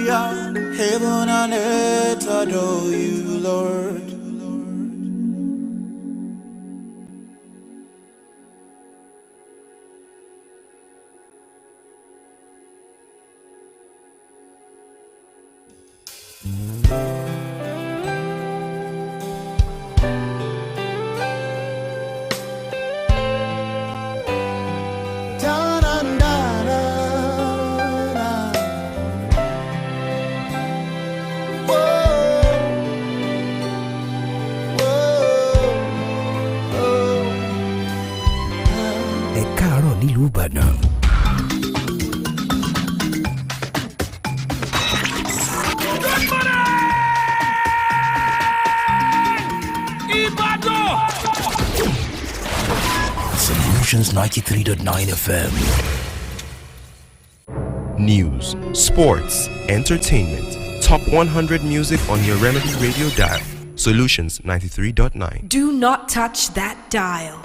Hallelujah, heaven and earth adore you, Lord. Solutions 93.9 FM. News, sports, entertainment. Top 100 music on your Remedy Radio dial. Solutions 93.9. Do not touch that dial.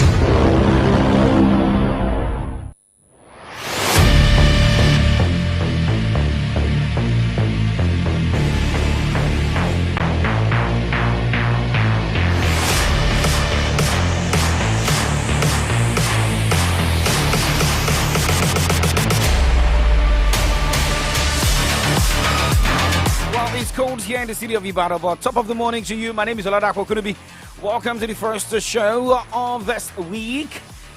Here in the city of Ibadan, but top of the morning to you. My name is Oladako Kunubi. Welcome to the first show of this week,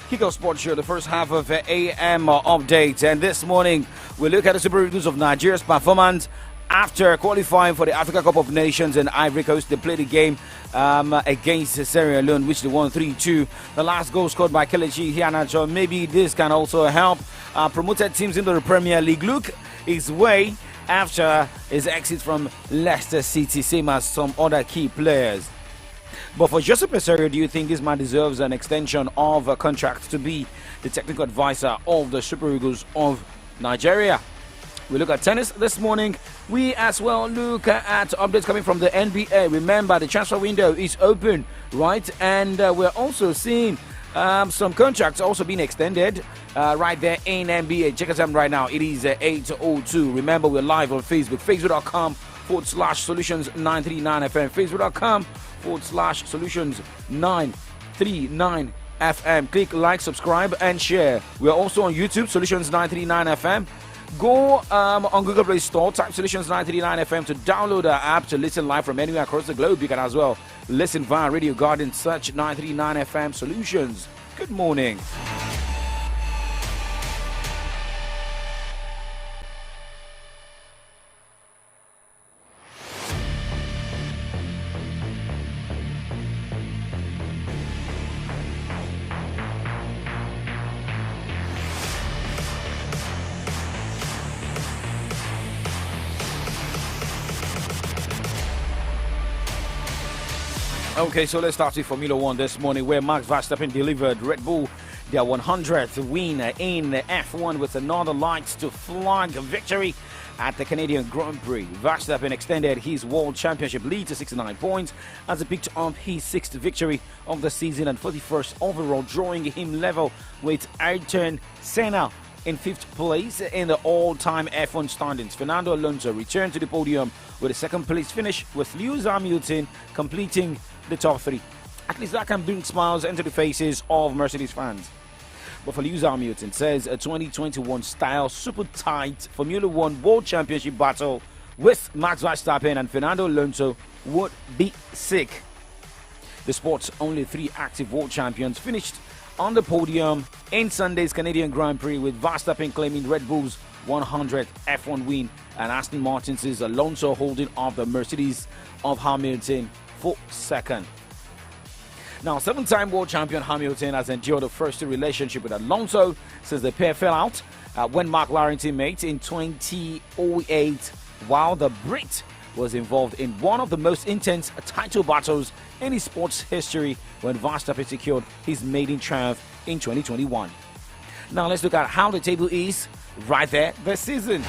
Kickoffs Watch show, the first half of AM update. And this morning, we look at the Super Eagles of Nigeria's performance after qualifying for the Africa Cup of Nations in Ivory Coast. They played a game against Sierra Leone, which they won 3-2. The last goal scored by Kelechi Iheanacho. Maybe this can also help promoted teams into the Premier League look his way after his exit from Leicester City, same as some other key players. But for Joseph Asari, do you think this man deserves an extension of a contract to be the technical advisor of the Super Eagles of Nigeria? We look at tennis this morning. We as well look at updates coming from the NBA. Remember, the transfer window is open, right? And we're also seeing some contracts also being extended right there in NBA. Check us out right now. It is 8:02. Remember, we're live on Facebook, facebook.com/solutions939fm, facebook.com/solutions939fm. Click like, subscribe, and share. We're also on YouTube, Solutions939fm. Go on Google Play Store, type Solutions939FM to download our app to listen live from anywhere across the globe. You can as well listen via Radio Garden, search 939FM Solutions. Good morning. Okay, so let's start with Formula One this morning, where Max Verstappen delivered Red Bull their 100th win in F1 with another lights to flag victory at the Canadian Grand Prix. Verstappen extended his World Championship lead to 69 points as he picked up his 6th victory of the season and 41st overall, drawing him level with Ayrton Senna in 5th place in the all-time F1 standings. Fernando Alonso returned to the podium with a 2nd place finish, with Lewis Hamilton completing the top 3. At least that can bring smiles into the faces of Mercedes fans. But for Lewis Hamilton, says a 2021 style super tight Formula One World Championship battle with Max Verstappen and Fernando Alonso would be sick. The sport's only 3 active world champions finished on the podium in Sunday's Canadian Grand Prix, with Verstappen claiming Red Bull's 100th F1 win and Aston Martin's Alonso holding up the Mercedes of Hamilton for 2nd. Now, 7-time world champion Hamilton has endured a first relationship with Alonso since the pair fell out when McLaren teammate in 2008, while the Brit was involved in one of the most intense title battles in his sports history when Verstappen secured his maiden triumph in 2021. Now, let's look at how the table is right there this season.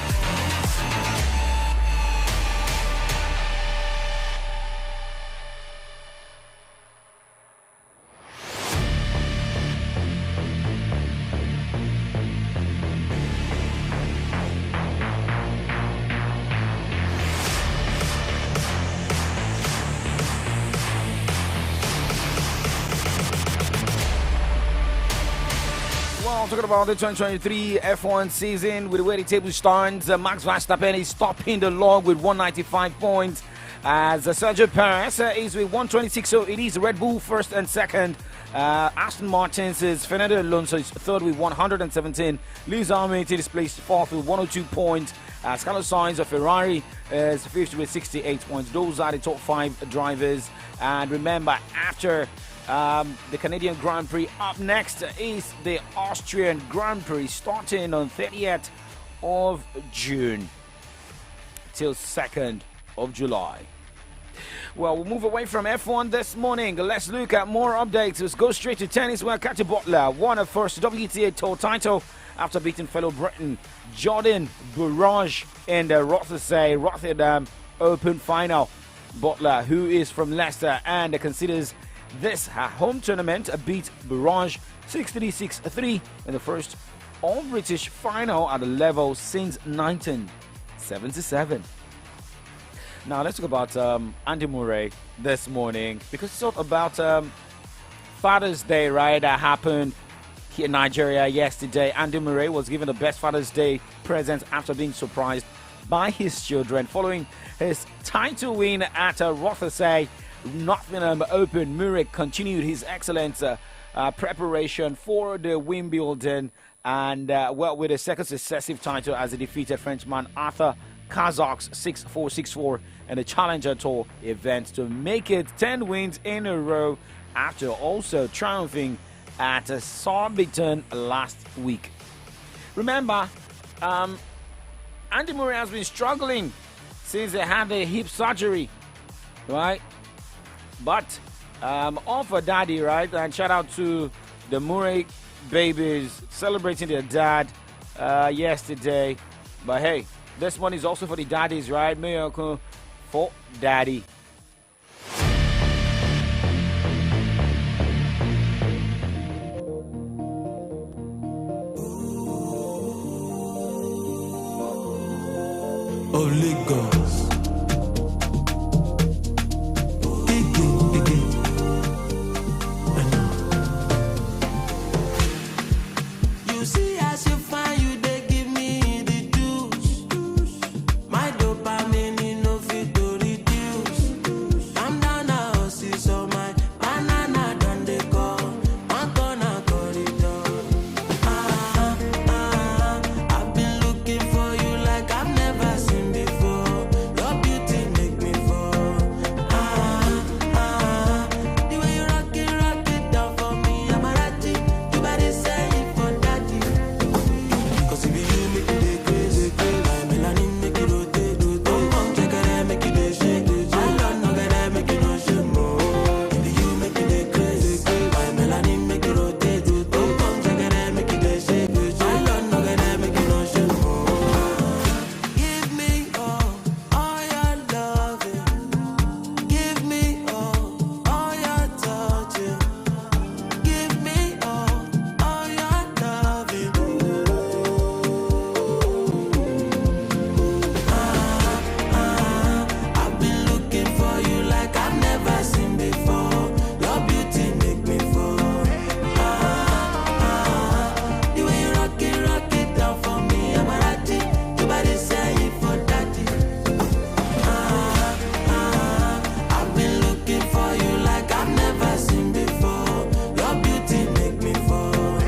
Now, talking about the 2023 F1 season, with the way the table stands, Max Verstappen is topping the log with 195 points, as Sergio Perez is with 126, so it is Red Bull first and second. Aston Martin's is Fernando Alonso is third with 117. Lewis Hamilton is placed fourth with 102 points. Carlos Sainz of Ferrari is fifth with 68 points. Those are the top 5 drivers. And remember, after the Canadian Grand Prix, up next is the Austrian Grand Prix, starting on 30th of June till 2nd of July. Well, we'll move away from F1 this morning. Let's look at more updates. Let's go straight to tennis, where Katie Butler won her first WTA Tour title after beating fellow Briton Jordan Burrage in the Rotterdam Open final. Butler, who is from Leicester and considers this her home tournament, beat Burrage 6-3, 6-3 in the first all-British final at the level since 1977. Now, let's talk about Andy Murray this morning, because it's all about Father's Day, right? That happened here in Nigeria yesterday. Andy Murray was given the best Father's Day present after being surprised by his children. Following his title win at Nottingham Open, Murray continued his excellent preparation for the Wimbledon, and with a second successive title as he defeated Frenchman Arthur Kazak's 6-4, 6-4 in the Challenger Tour event to make it 10 wins in a row, after also triumphing at Surbiton last week. Remember, Andy Murray has been struggling since he had the hip surgery, right? But all for daddy, right? And shout out to the Murray babies celebrating their dad yesterday. But hey, this one is also for the daddies, right? Miracle for daddy. Holy Ghost. You see, as you find you, they give me the juice. My dopamine no fit to reduce. I'm down now, see, so my banana done they go. I'm gonna corridor. I've been looking for you like I've never seen before. Your beauty make me fall. The way you rock it down for me, I'm a ratty. You better say it for daddy. Cause if you make it crazy, my melanin make it rotate. Come check it, make it shake. I love no get make it no shake more. If you make it crazy, my melanin make it rotate. Come check it, make it shake. I love no get make it no shake more. Give me all your loving. Give me all your touching. Give me all your loving. I've been looking for you like I've never seen before. Your beauty make me fall. The way you rock it down for me, I'm a ratty. You better say it for daddy. I've been looking for you like I've never seen before. Your beauty make me fall.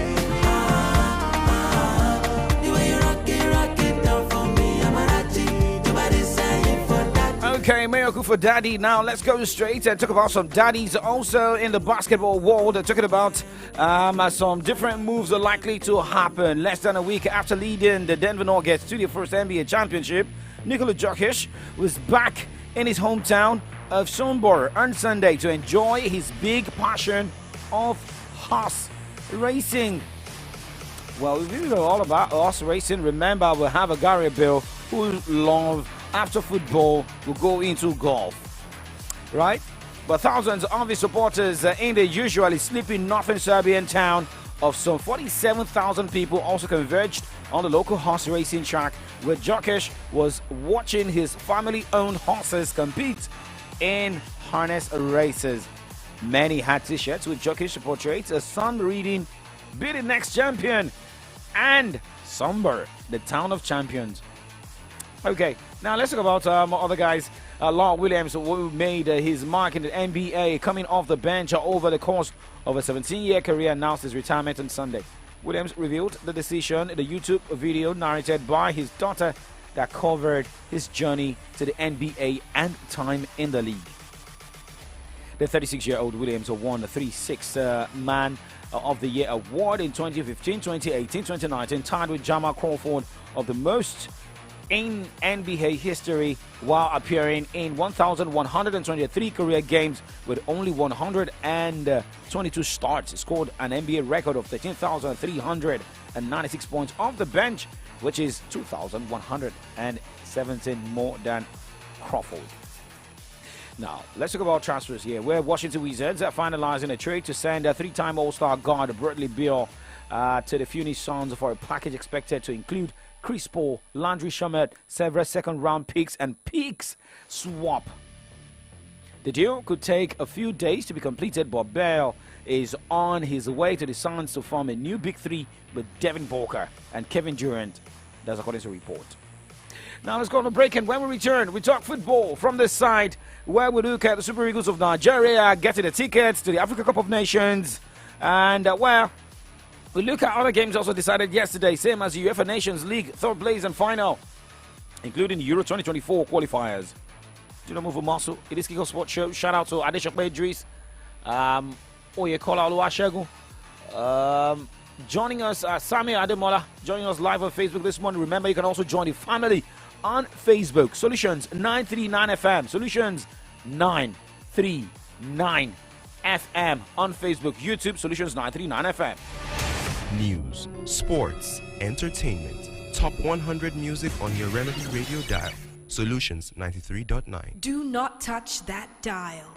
The way you rock it down for me, I'm a ratty. You better say it for daddy. Okay, miracle for daddy. Now let's go straight and talk about some daddies also in the basketball world. Talking about some different moves are likely to happen. Less than a week after leading the Denver Nuggets to their first NBA championship, Nikola Jokic was back in his hometown of Sonbor on Sunday to enjoy his big passion of horse racing. Well, if you know all about horse racing, remember we'll have a Gary Bill who love after football will go into golf, right? But thousands of his supporters in the usually sleeping northern Serbian town of some 47,000 people also converged on the local horse racing track, where Jokic was watching his family-owned horses compete in harness races. Many had t-shirts with Jokic to portray a son reading, "Be the next champion," and Somber, the town of champions. Okay, now let's talk about other guys. Lord Williams, who made his mark in the NBA, coming off the bench over the course of a 17-year career, announced his retirement on Sunday. Williams revealed the decision in the YouTube video narrated by his daughter that covered his journey to the NBA and time in the league. The 36-year-old Williams won the 3-6 Man of the Year award in 2015, 2018, 2019, tied with Jamal Crawford of the most in NBA history, while appearing in 1,123 career games with only 122 starts. He scored an NBA record of 13,396 points off the bench, which is 2,117 more than Crawford. Now, let's talk about transfers here, where Washington Wizards are finalizing a trade to send a three-time All-Star guard Bradley Beal to the Phoenix Suns for a package expected to include Chris Paul, Landry Shamet, several second-round picks, and picks swap. The deal could take a few days to be completed, but Beal is on his way to the Suns to form a new Big Three with Devin Booker and Kevin Durant. That's according to a report. Now let's go on a break, and when we return, we talk football from this side, where we look at the Super Eagles of Nigeria getting the tickets to the Africa Cup of Nations, and we look at other games also decided yesterday, same as the UEFA Nations League third place and final, including the Euro 2024 qualifiers. Do not move a muscle. It is Kickoffs Watch show. Shout out to Adeshope Idris, Oyekola Oluwasegun, joining us, Sami Ademola, joining us live on Facebook this morning. Remember, you can also join the family on Facebook. Solutions 939 FM. Solutions 939 FM on Facebook. YouTube, Solutions 939 FM. News, sports, entertainment, top 100 music on your Remedy Radio dial. Solutions 93.9. Do not touch that dial.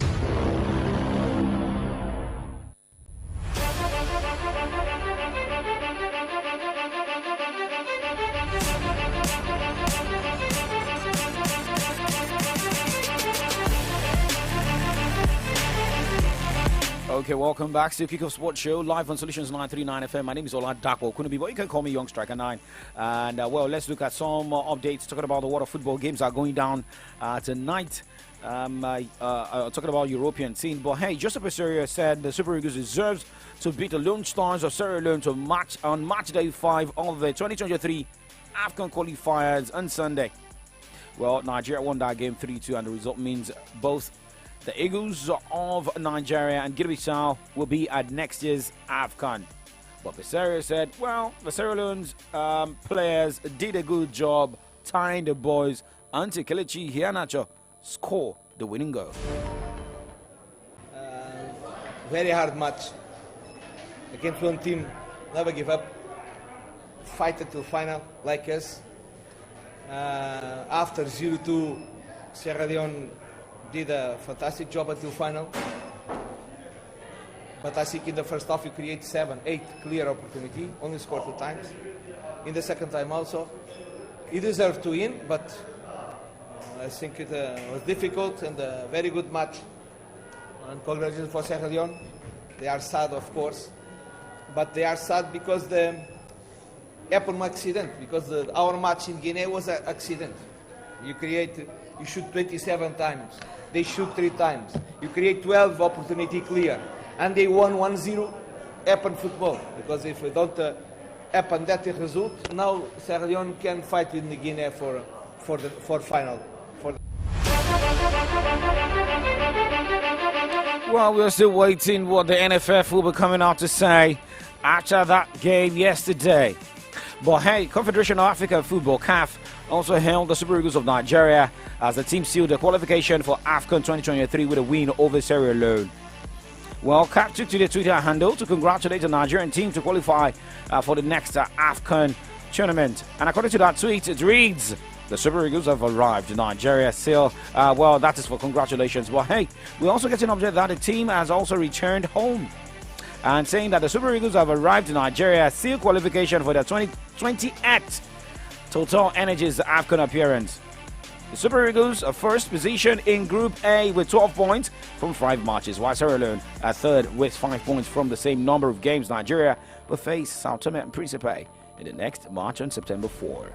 Okay, welcome back to Kickoffs Watch show live on Solutions 939 FM. My name is Ola Dakwa Kunubi, but you can call me Young Striker 9. And well, let's look at some updates talking about the world of football. Games are going down tonight. Talking about European scene. But hey, Joseph Asari said the Super Eagles deserves to beat the Lone Stars of Sierra Leone to match on match day 5 of the 2023 AFCON qualifiers on Sunday. Well, Nigeria won that game 3-2, and the result means both the Eagles of Nigeria and Guinea-Bissau will be at next year's AFCON. But Becerra said, well, the Sierra Leone's players did a good job tying the boys until Kelechi Iheanacho scored the winning goal. Very hard match. Against one team, never give up. Fight until final, like us. After 0-2, Sierra Leone did a fantastic job until final. But I think in the first half we create 7, 8 clear opportunity, only scored 2 times. In the second time also. He deserved to win, but I think it was difficult and a very good match. And congratulations for Sierra Leone. They are sad, of course, but they are sad because the happened accident, because our match in Guinea was an accident. You shoot 27 times. They shoot 3 times. You create 12 opportunity clear. And they won 1-0. Happen football. Because if we don't happen that result, now Sierra Leone can fight with Guinea for final. Well, we're still waiting what the NFF will be coming out to say after that game yesterday. But hey, Confederation of African Football, CAF, also hailed the Super Eagles of Nigeria as the team sealed the qualification for AFCON 2023 with a win over Sierra Leone. Well, CAF took to their Twitter handle to congratulate the Nigerian team to qualify for the next AFCON tournament. And according to that tweet, it reads, the Super Eagles have arrived in Nigeria still. Well, that is for congratulations. But hey, we also get an update that the team has also returned home. And saying that the Super Eagles have arrived in Nigeria, seal qualification for their 2028 Total Energies AFCON appearance. The Super Eagles are first position in Group A with 12 points from 5 matches, while Sierra Leone are third with 5 points from the same number of games. Nigeria will face Sao Tome and Principe in the next match on September 4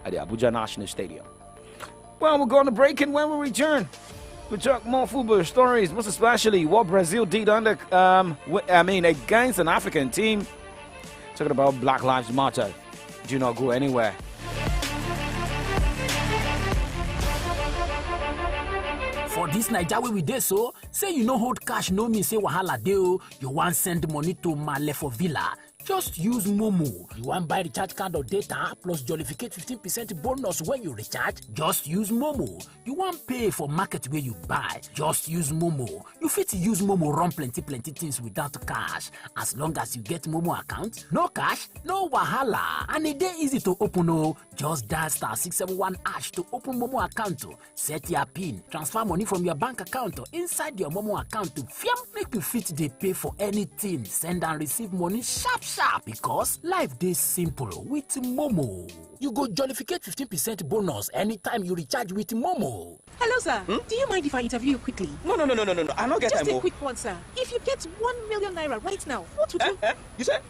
at the Abuja National Stadium. Well, we're going to break, and when we return, we'll talk more football stories, most especially what Brazil did against an African team. Talking about Black Lives Matter. Do not go anywhere. For this Naija wey we dey so, say you no hold cash no mean say wahala dey o. You wan send money to Male for Villa, just use MOMO. You wan buy recharge card or data plus jollificate 15% bonus when you recharge, just use MOMO. You wan pay for market where you buy, just use MOMO. You fit use MOMO run plenty things without cash. As long as you get MOMO account, no cash, no wahala. And e dey easy to open o. Just dial *671# to open MOMO account. Set your PIN, transfer money from your bank account or inside your MOMO account to fiam make you fit dey pay for anything. Send and receive money sharp because life dey simple with MOMO. You go jollificate 15% bonus anytime you recharge with MOMO. Hello, sir. Do you mind if I interview you quickly? No. I don't get Just time. a quick one, sir. If you get 1 million naira right now, what would you... You said?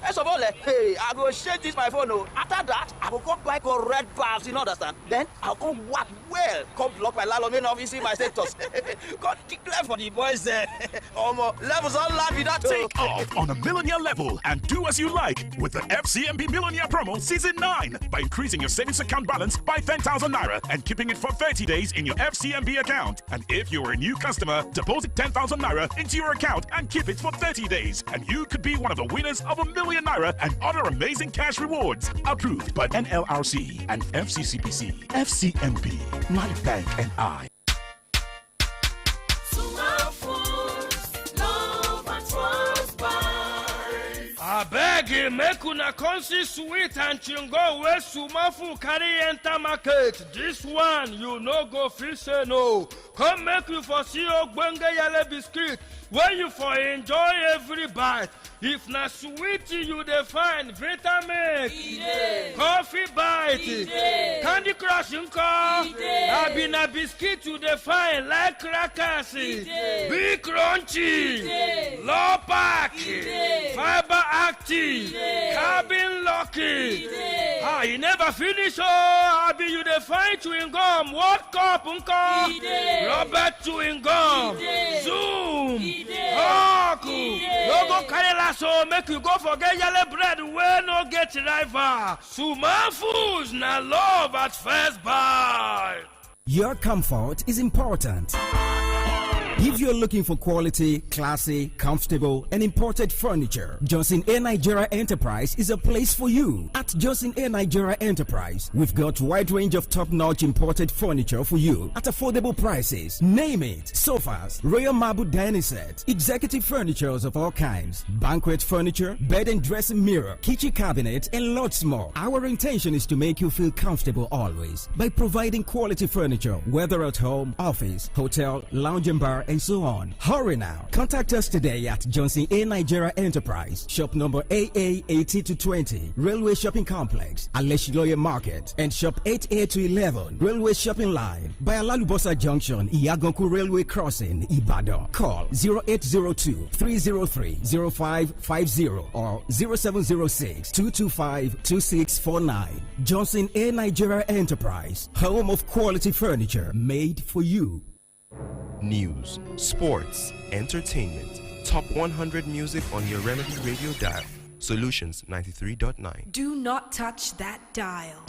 First of all, hey, I go share this my phone. Oh. After that, I go come buy red bars, you understand? Then I'll come work well. Come block my landlord, may obviously my status. God declare for the boys there. Levels all live with that. Take off on a millionaire level and do as you like with the FCMB Millionaire Promo Season 9 by increasing your savings account balance by 10,000 naira and keeping it for 30 days in your FCMB account. And if you're a new customer, deposit 10,000 naira into your account and keep it for 30 days. And you could be one of the winners of $1 million naira and other amazing cash rewards. Approved by NLRC and FCCPC. FCMB, my bank and I. I beg you, make una come see sweet and chingo wey Sumafu carry enter market. This one you no go feel say no. Come make you for see ogbonge yellow biscuit when you for enjoy every bite. If na sweet you dey find, vitamin, coffee bite, Candy Crush nko, abi na biscuit you dey find like crackers, big crunchy, low pack, fiber active, cabin locking. You never finish abi you dey find chewing gum, what cup nko, Robert chewing gum, Zoom, Hawk, no go carry la so make you go forget yellow bread wey no get rival. Suman Foods na love at first bite. Your comfort is important. If you're looking for quality, classy, comfortable, and imported furniture, Johnson A. Nigeria Enterprise is a place for you. At Johnson A. Nigeria Enterprise, we've got a wide range of top-notch imported furniture for you at affordable prices. Name it: sofas, royal marble dining set, executive furnitures of all kinds, banquet furniture, bed and dressing mirror, kitchen cabinet, and lots more. Our intention is to make you feel comfortable always by providing quality furniture, whether at home, office, hotel, lounge and bar, and so on. Hurry now. Contact us today at Johnson A. Nigeria Enterprise, shop number AA 80-20, Railway Shopping Complex, Aleshiloye Market, and shop 8A-11, Railway Shopping Line, by Alalubosa Junction, Iyagonku Railway Crossing, Ibadan. Call 0802-303-0550 or 0706-225-2649. Johnson A. Nigeria Enterprise, home of quality furniture made for you. News, sports, entertainment, top 100 music on your Remedy Radio dial. Solutions 93.9. Do not touch that dial.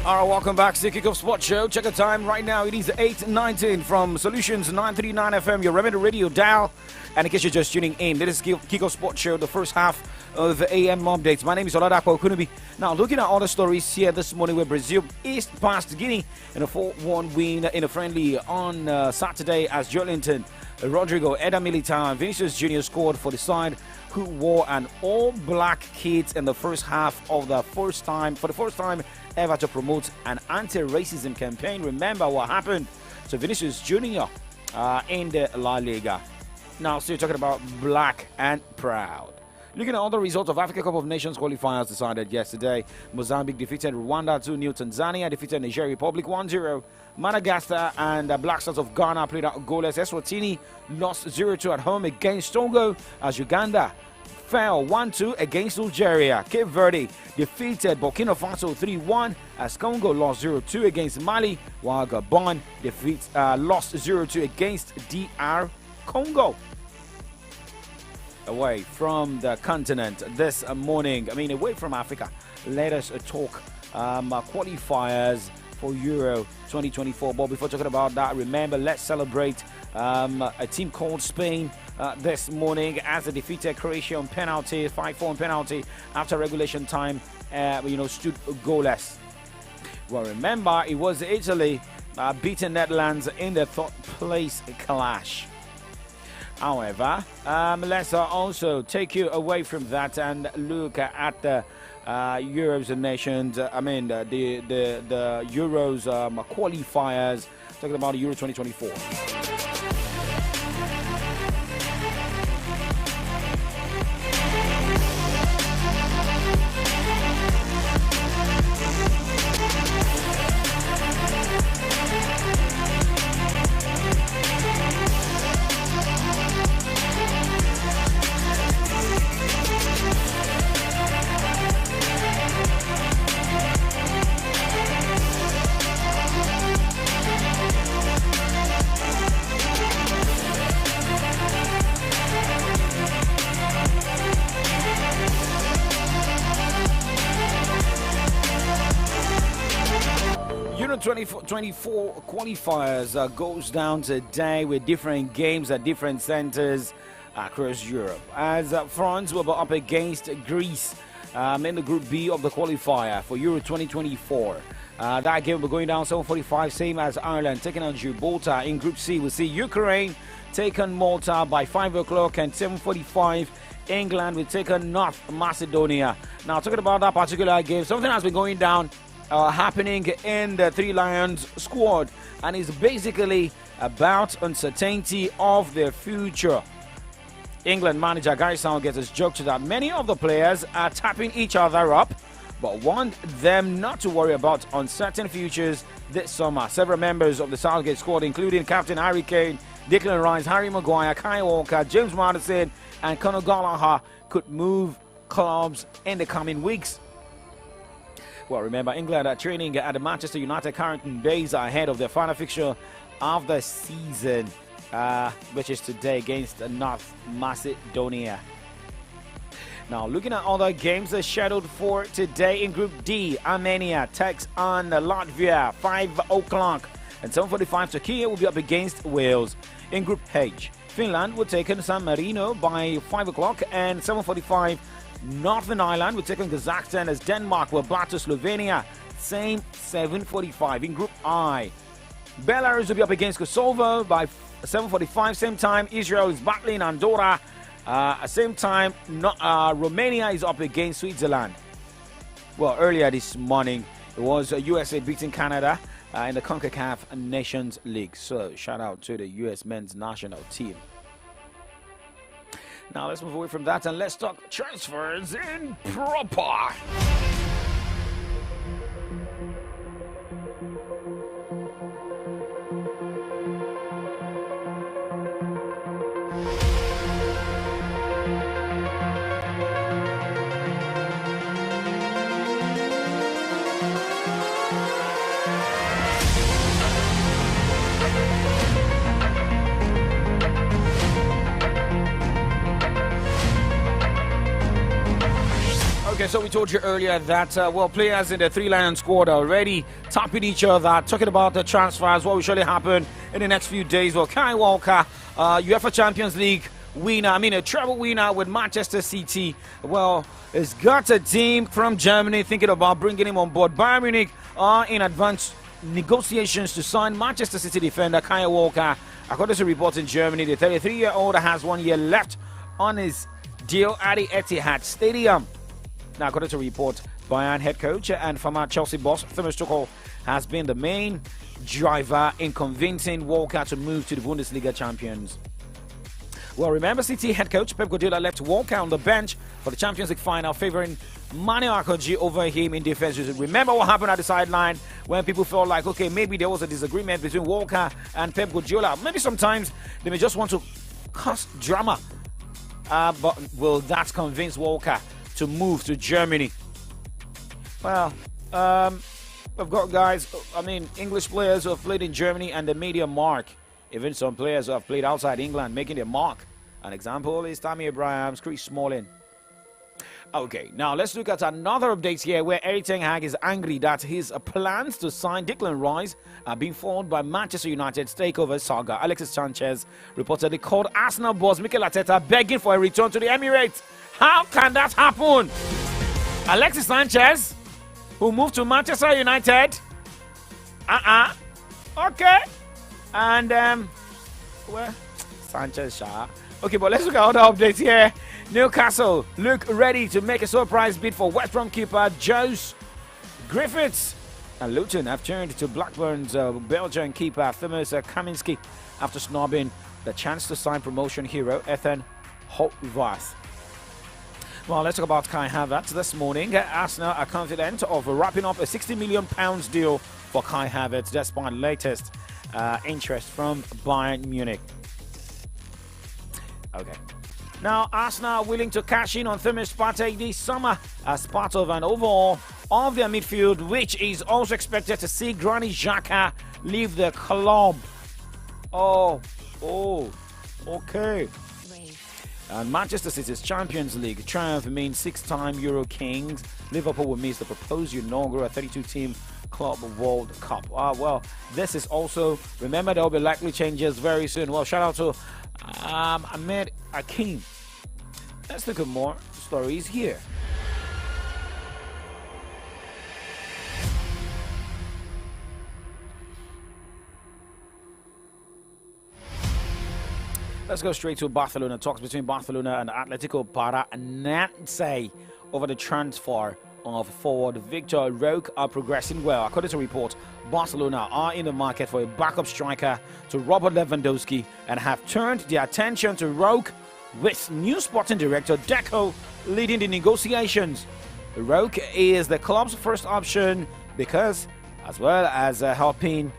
All right, welcome back to the Kickoffs Watch Show. Check the time right now. It is 8:19 from Solutions 939 FM, your Remedy Radio dial. And in case you're just tuning in, this is Kickoffs Watch Show, the first half of the AM updates. My name is Oladapo Okunubi. Now, looking at other stories here this morning, where Brazil eased past Guinea in a 4-1 win in a friendly on Saturday, as Joelinton, Rodrigo, Eder Militao, and Vinicius Jr. scored for the side, who wore an all-black kit in the first half for the first time ever to promote an anti-racism campaign. Remember what happened to Vinicius Jr. In the La Liga. Now, still talking about black and proud. Looking at all the results of Africa Cup of Nations qualifiers decided yesterday, Mozambique defeated Rwanda 2-0. Tanzania defeated Nigeria Republic 1-0. Madagascar and the Black Stars of Ghana played out goalless. Eswatini lost 0-2 at home against Togo as Uganda fell 1-2 against Algeria. Cape Verde defeated Burkina Faso 3-1 as Congo lost 0-2 against Mali, while Gabon lost 0-2 against DR Congo. Away from the continent this morning, away from Africa, let us talk qualifiers for Euro 2024. But before talking about that, remember, let's celebrate a team called Spain this morning as they defeated Croatia on penalty, 5-4 on penalty after regulation time, stood goalless. Well, remember, it was Italy beating Netherlands in the third place clash. However, let's also take you away from that and look at the Euros and Nations. The Euros qualifiers. Talking about the Euro 2024. Euro 2024 qualifiers goes down today with different games at different centers across Europe. As France will be up against Greece in the Group B of the qualifier for Euro 2024. That game will be going down 7:45, same as Ireland taking on Gibraltar. In Group C, we'll see Ukraine take on Malta by 5 o'clock, and 7:45 England will take on North Macedonia. Now, talking about that particular game, something has been going down happening in the Three Lions squad, and it's basically about uncertainty of their future. England manager Gary Southgate has joked that many of the players are tapping each other up, but want them not to worry about uncertain futures this summer. Several members of the Southgate squad, including Captain Harry Kane, Declan Rice, Harry Maguire, Kyle Walker, James Maddison, and Conor Gallagher, could move clubs in the coming weeks. Well, remember, England are training at the Manchester United Carrington base ahead of their final fixture of the season, which is today against North Macedonia. Now, looking at other games that are scheduled for today in Group D, Armenia takes on Latvia 5 o'clock, and 7:45 Turkey will be up against Wales. In Group H, Finland will take on San Marino by 5 o'clock, and 7:45 Northern Ireland will take on Kazakhstan as Denmark will battle Slovenia, same 7:45. In Group I, Belarus will be up against Kosovo by 7:45, same time. Israel is battling Andorra, same time. Romania is up against Switzerland. Well, earlier this morning, it was USA beating Canada in the CONCACAF Nations League. So, shout out to the US men's national team. Now let's move away from that and let's talk transfers in proper. Okay, so we told you earlier that, players in the Three Lions squad are already tapping each other, talking about the transfers, what will surely happen in the next few days. Well, Kyle Walker, UEFA Champions League winner, a treble winner with Manchester City, has got a team from Germany thinking about bringing him on board. Bayern Munich are in advanced negotiations to sign Manchester City defender Kyle Walker. According to reports in Germany, the 33-year-old has 1 year left on his deal at the Etihad Stadium. Now, according to reports, Bayern head coach and former Chelsea boss Thomas Tuchel has been the main driver in convincing Walker to move to the Bundesliga champions. Well, remember, City head coach Pep Guardiola left Walker on the bench for the Champions League final, favoring Manu Akanji over him in defense. Remember what happened at the sideline when people felt like, okay, maybe there was a disagreement between Walker and Pep Guardiola. Maybe sometimes they may just want to cause drama. But will that convince Walker to move to Germany? Well, we've got guys, English players who have played in Germany and they made their mark. Even some players who have played outside England making their mark. An example is Tammy Abrahams, Chris Smalling. Okay, now let's look at another update here where Erik ten Hag is angry that his plans to sign Declan Rice are being foiled by Manchester United's takeover saga. Alexis Sanchez reportedly called Arsenal boss Mikel Arteta begging for a return to the Emirates. How can that happen? Alexis Sanchez, who moved to Manchester United? Okay. And, well, Sanchez, Shah. Okay, but let's look at other updates here. Newcastle look ready to make a surprise bid for West Brom keeper Jose Griffiths. And Luton have turned to Blackburn's Belgian keeper Thomas Kaminski after snubbing the chance to sign promotion hero Ethan Horvath. Well, let's talk about Kai Havertz this morning. Arsenal are confident of wrapping up a £60 million deal for Kai Havertz despite latest interest from Bayern Munich. Okay. Now, Arsenal are willing to cash in on Thomas Partey this summer as part of an overhaul of their midfield, which is also expected to see Granit Xhaka leave the club. Oh, okay. And Manchester City's Champions League triumph means six-time Euro Kings. Liverpool will miss the proposed inaugural 32-team Club World Cup. Well, this is also, remember, there will be likely changes very soon. Well, shout out to Ahmed Akeem. Let's look at more stories here. Let's go straight to Barcelona. Talks between Barcelona and Atletico Paranaense over the transfer of forward Victor Roque are progressing well. According to report, Barcelona are in the market for a backup striker to Robert Lewandowski and have turned their attention to Roque, with new sporting director Deco leading the negotiations. Roque is the club's first option because, as well as helping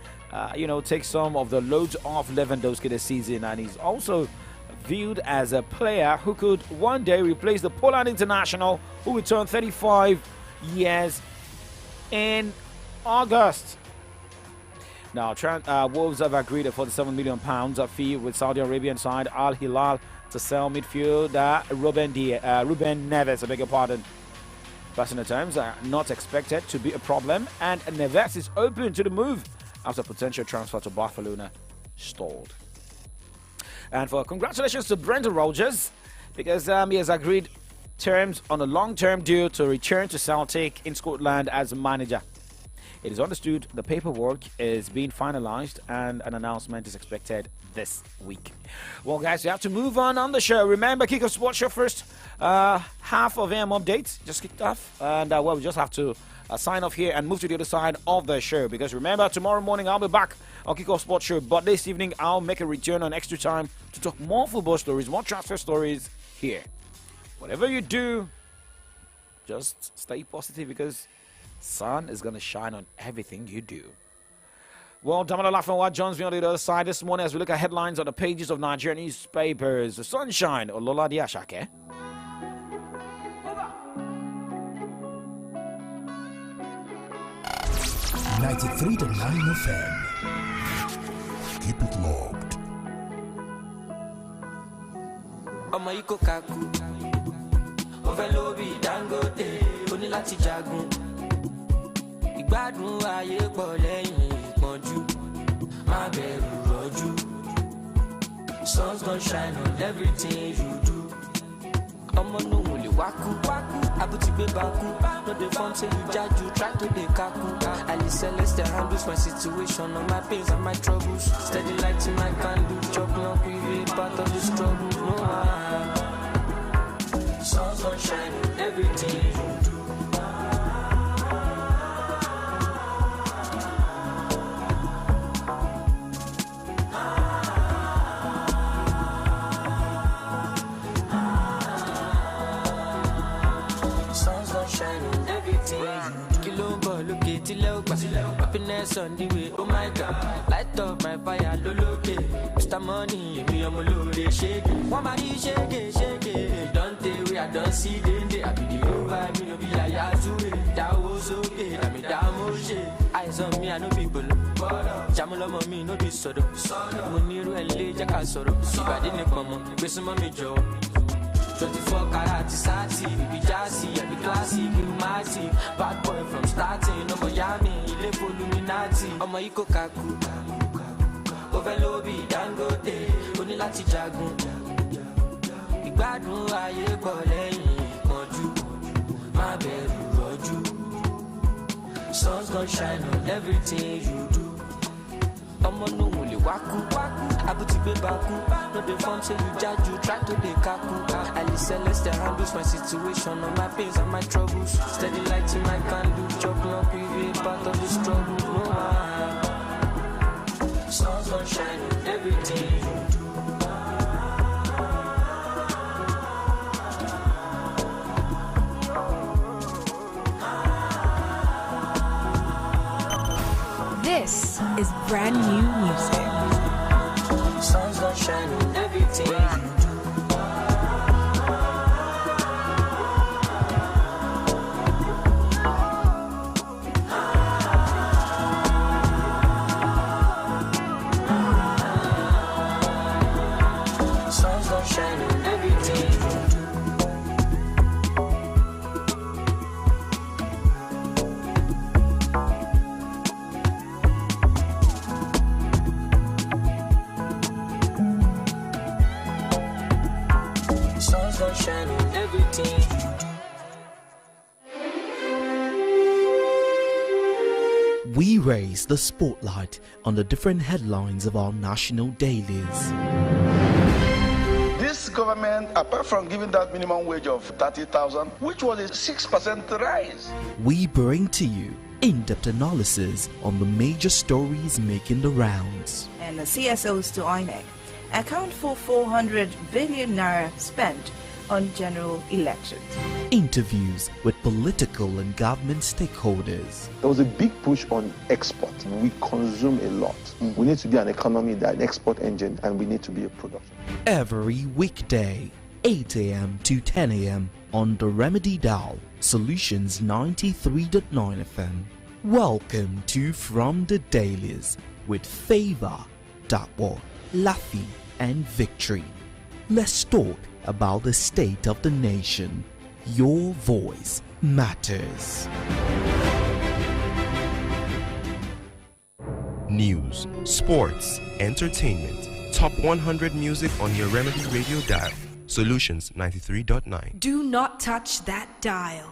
take some of the loads off Lewandowski this season, and he's also viewed as a player who could one day replace the Poland international who will turn 35 years in August. Now, Wolves have agreed a £47 million fee with Saudi Arabian side Al Hilal to sell midfielder Ruben Neves, I beg your pardon. Personal terms are not expected to be a problem, and Neves is open to the move after potential transfer to Barcelona stalled. And for congratulations to Brendan Rodgers, because he has agreed terms on a long-term deal to return to Celtic in Scotland as manager. It is understood the paperwork is being finalized and an announcement is expected this week. Well, guys, we have to move on the show. Remember, Kickoffs Watch, your first half of AM updates just kicked off, and we just have to sign off here and move to the other side of the show, because remember, tomorrow morning I'll be back on Kickoff Sports Show, but this evening I'll make a return on Extra Time to talk more football stories, more transfer stories here. Whatever you do, just stay positive, because sun is going to shine on everything you do. Well, Damala Lafenwa joins me on the other side this morning as we look at headlines on the pages of Nigerian newspapers. The sunshine, Olola Diashake. .9 FM. Keep it locked. Ọmọ yìí kò kakú, ó fẹ́ lóbi Dangote, ó ní láti jagun. Ìgbádùn ayé pọ̀ lẹ́yìn ìpọ́njú, má bẹ̀rù rọ́jú. Sun's gonna shine on everything you do. Ọmọ no wò lè wákú, àbútí gbé bákú. No dey form say you judge, you try to dey kaku. Ali Celeste handles my situation, all my pains and my troubles. Steady lighting my candle, chopping up with a part of the struggle. No one. Sun's gonna shine on everything you do. Boys on the way, oh my God. Light up my fire, loloke. Mr. Money, me I'm a load, shake it. One body shake it. Don't tell we I don't see the I be the over, me no be like Yazoo. That was okay, I mean that motion. Eyes on me, I know people. Jamula mommy, no be sodo. Muniru and Leja Casoro. If I didn't come, with some mommy Joe. 24 karat sati, be jazzy, I be classy, you mighty. Bad boy from starting, no Miami, ile for Illuminati. I'm a Iko Kaku, Overlobi, Dangote, Onilati Jagun. Igbadun aye ko leyin kanju, ma beru roju. Sun's gonna shine on everything you do. I'm on no only waku. I put it back. No the form say you judge you try to the kaku. I listen less than handles my situation, all my pains and my troubles. Steady lighting my candle, chop up with a part of the struggle. No one. Sun's gonna shine on everything you do. This is brand new music. Sun's gonna shine on everything you do. Sun's gonna shine on everything you do. Shine on everything. We raise the spotlight on the different headlines of our national dailies. This government, apart from giving that minimum wage of 30,000, which was a 6% rise. We bring to you in-depth analysis on the major stories making the rounds. And the CSOs to INEC account for 400 billion naira spent on general elections. Interviews with political and government stakeholders. There was a big push on export. We consume a lot. We need to be an economy that an export engine, and we need to be a production. Every weekday, 8 a.m. to 10 a.m. on the Remedy Dial, Solutions 93.9 FM. Welcome to From the Dailies with Favor, Dakwa, Laffy, and Victory. Let's talk about the state of the nation. Your voice matters. News, sports, entertainment, top 100 music on your Remedy Radio dial. Solutions 93.9. Do not touch that dial.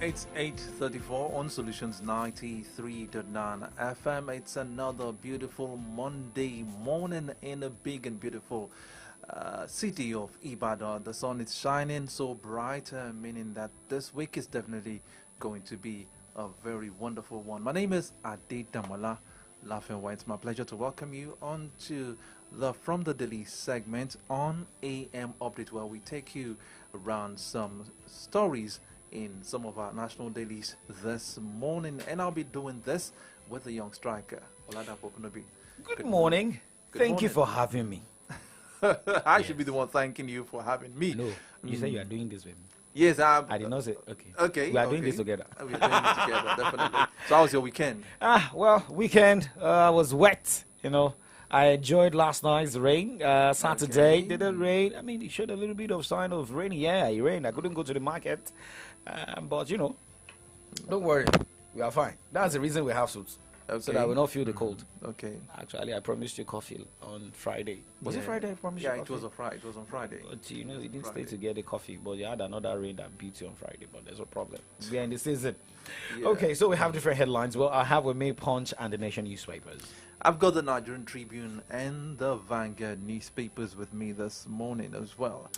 It's 8:34 on Solutions 93.9 FM. It's another beautiful Monday morning in a big and beautiful city of Ibadan. The sun is shining so bright, meaning that this week is definitely going to be a very wonderful one. My name is Ade Damala Lafenwa. It's my pleasure to welcome you on to the From the Daily segment on AM Update, where we take you around some stories in some of our national dailies this morning, and I'll be doing this with the young striker Oladapo Kunobi. Good morning. Thank you for having me. I should be the one thanking you for having me. No, you say you are doing this with me. Yes, I did not say okay. Okay, we are doing this together. We are doing it together, definitely. So how was your weekend? Well, weekend was wet. You know, I enjoyed last night's rain. Saturday didn't rain. I mean, it showed a little bit of sign of rain. Yeah, it rained. I couldn't go to the market. But, you know, don't worry. We are fine. That's the reason we have suits. so that I will not feel the cold. Okay. Actually, I promised you coffee on Friday. Was it Friday? I promised you Yeah, coffee? it was a Friday. It was on Friday. But you know, you didn't stay to get the coffee, but you had another rain that beat you on Friday. But there's no problem. We are in the season. Yeah. Okay, so we have different headlines. Well, I have with me Punch and the Nation newspapers. I've got the Nigerian Tribune and the Vanguard newspapers with me this morning as well.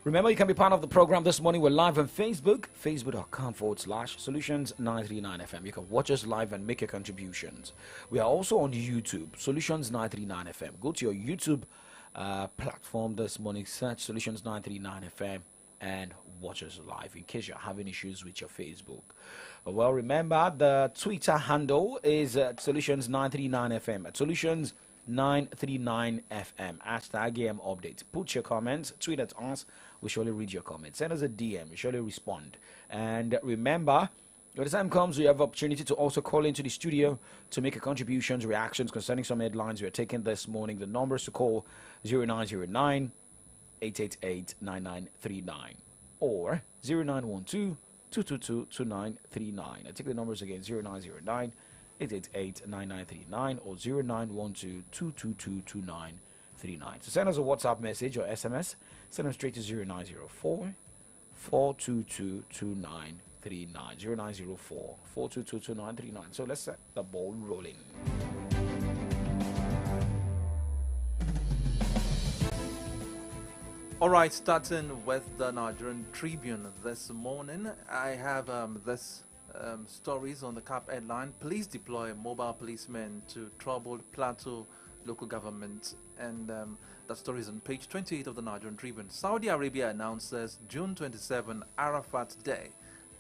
Remember, you can be part of the program this morning. We're live on Facebook, facebook.com/Solutions939FM. You can watch us live and make your contributions. We are also on YouTube, Solutions939FM. Go to your YouTube platform this morning, search Solutions939FM, and watch us live in case you're having issues with your Facebook. Well, remember, the Twitter handle is Solutions939FM, at Solutions939FM, hashtag AM update. Put your comments, tweet at us, we surely read your comments. Send us a DM, we surely respond. And remember, when the time comes, we have opportunity to also call into the studio to make a contributions, reactions concerning some headlines we are taking this morning. The numbers to call 0909 888 9939 or 0912 222-2939. I take the numbers again, 0909 888 9939 or 0912 222-2939. So send us a WhatsApp message or SMS. Send them straight to 0904 422 2939. 0904 422 2939. So let's set the ball rolling. All right, starting with the Nigerian Tribune this morning, I have this stories on the cap headline. Police deploy mobile policemen to troubled Plateau local government, and that story is on page 28 of the Nigerian Tribune. Saudi Arabia announces June 27 Arafat Day.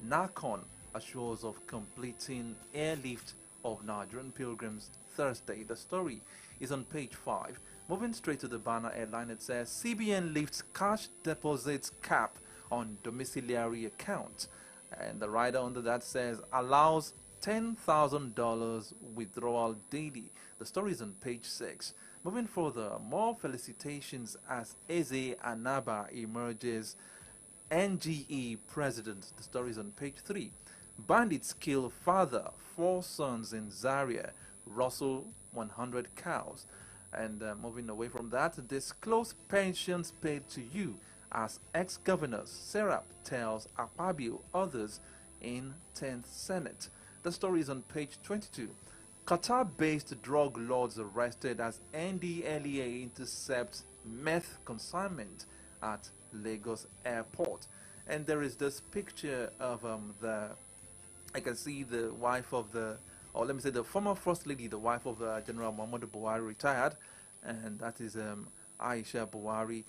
NACON assures of completing airlift of Nigerian pilgrims Thursday. The story is on page 5. Moving straight to the banner headline, it says CBN lifts cash deposits cap on domiciliary account. And the rider under that says allows $10,000 withdrawal daily. The story is on page 6. Moving further, more felicitations as Eze Anaba emerges NGE president. The story is on page 3. Bandits kill father, 4 sons in Zaria, rustle 100 cows. And moving away from that, disclose pensions paid to you as ex-governors. Serap tells Akpabio others in 10th Senate. The story is on page 22. Qatar-based drug lords arrested as NDLEA intercepts meth consignment at Lagos Airport. And there is this picture of I can see the wife of the, or let me say the former First Lady, the wife of General Muhammadu Buhari, retired, and that is Aisha Buhari,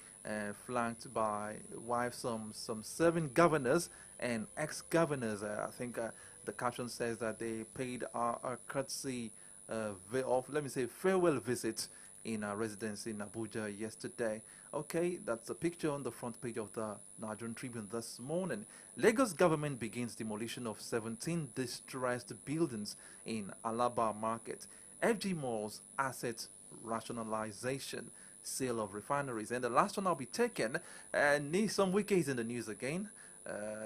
flanked by wives, some 7 governors and ex-governors. I think the caption says that they paid a courtesy let me say farewell visit in a residence in Abuja yesterday. Okay, that's a picture on the front page of the Nigerian Tribune this morning. Lagos government begins demolition of 17 distressed buildings in Alaba Market. FG Malls asset rationalization, sale of refineries. And the last one I'll be taking, some Wike in the news again,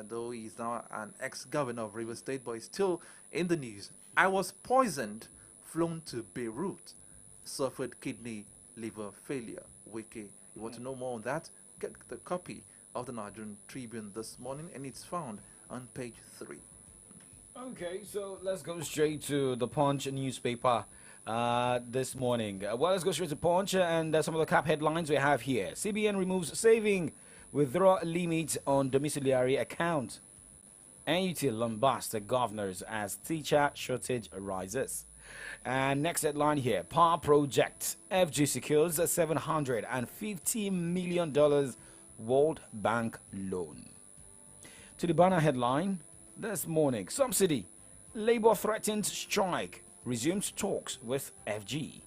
though he's now an ex-governor of Rivers State, but he's still in the news. I was poisoned, flown to Beirut, suffered kidney liver failure. Wike. You want to know more on that? Get the copy of the Nigerian Tribune this morning, and it's found on page 3. Okay, so let's go straight to the Punch newspaper this morning. Well, let's go straight to Punch and some of the cap headlines we have here. CBN removes saving withdrawal limit on domiciliary account. NUT lumbasts the governors as teacher shortage arises. And next headline here, Power Project. FG secures a $750 million World Bank loan. To the banner headline this morning, subsidy. Labour threatens strike, resumes talks with FG.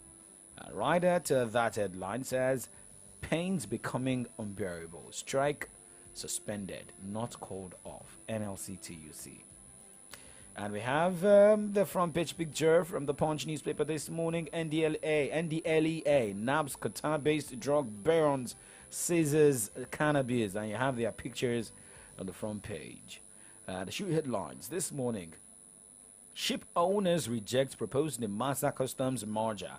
Right at that headline says, pains becoming unbearable. Strike suspended, not called off. NLC TUC. And we have the front page picture from the Punch newspaper this morning. NDLEA nabs Qatar-based drug barons, seizes cannabis, and you have their pictures on the front page. The shoot headlines this morning. Ship owners reject proposed Nemasa Customs merger.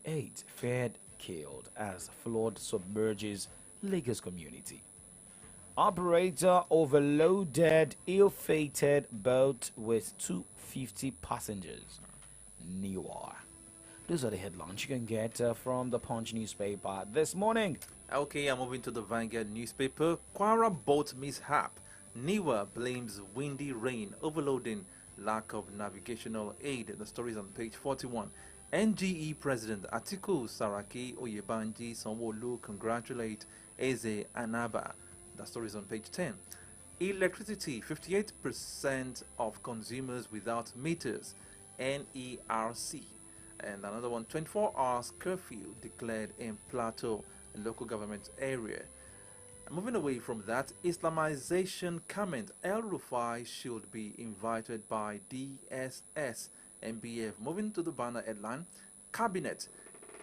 8 Fed killed as flood submerges Lagos community. Operator overloaded ill-fated boat with 250 passengers. Niwa. Those are the headlines you can get from the Punch newspaper this morning. Okay, I'm moving to the Vanguard newspaper. Kwara boat mishap. Niwa blames windy rain, overloading, lack of navigational aid. The story is on page 41. NGE President Atiku Saraki Oyebanji Sanwo-Olu congratulate Eze Anaba. The story is on page 10. Electricity, 58% of consumers without meters. NERC. And another one, 24 hours curfew declared in Plateau local government area. Moving away from that, Islamization comment. El Rufai should be invited by DSS MBF. Moving to the banner headline, Cabinet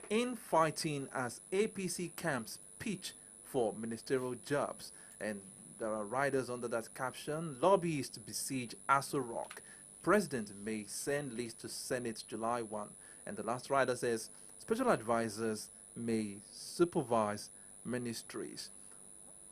infighting as APC camps pitch for ministerial jobs. And there are riders under that caption. Lobbyists besiege Aso Rock. President may send list to Senate July 1. And the last rider says special advisors may supervise ministries.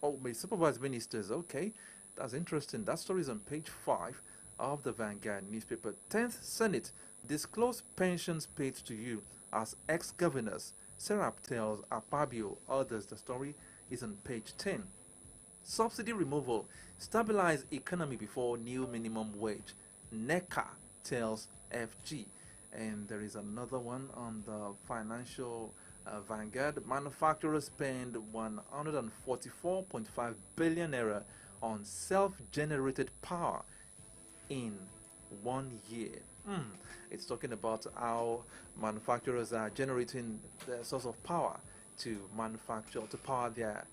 Oh, may supervise ministers. Okay, that's interesting. That story is on page 5 of the Vanguard newspaper. 10th Senate disclose pensions paid to you as ex-governors. Serap tells Apabio others. The story is on page 10. Subsidy removal stabilize economy before new minimum wage. NECA tells FG. And there is another one on the financial Vanguard. Manufacturers spend 144.5 billion naira on self-generated power in 1 year. It's talking about how manufacturers are generating the source of power to manufacture, to power their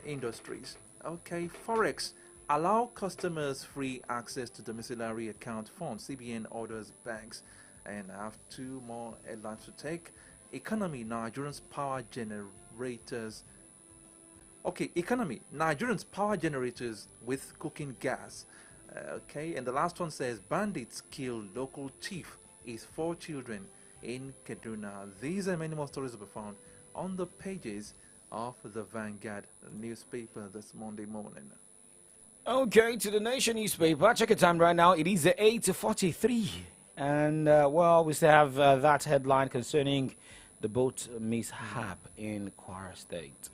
industries. Okay, Forex allow customers free access to domiciliary account funds. CBN orders banks. And I have 2 more headlines to take. Economy, Nigerians power generators. Okay, economy, Nigerians power generators with cooking gas. Okay, and the last one says bandits kill local chief, his 4 children in Kaduna. These and many more stories will be found on the pages of the Vanguard newspaper this Monday morning. Okay, to the Nation newspaper. Check the time right now. It is 8:43. And, well, we still have that headline concerning the boat mishap in Kwara State.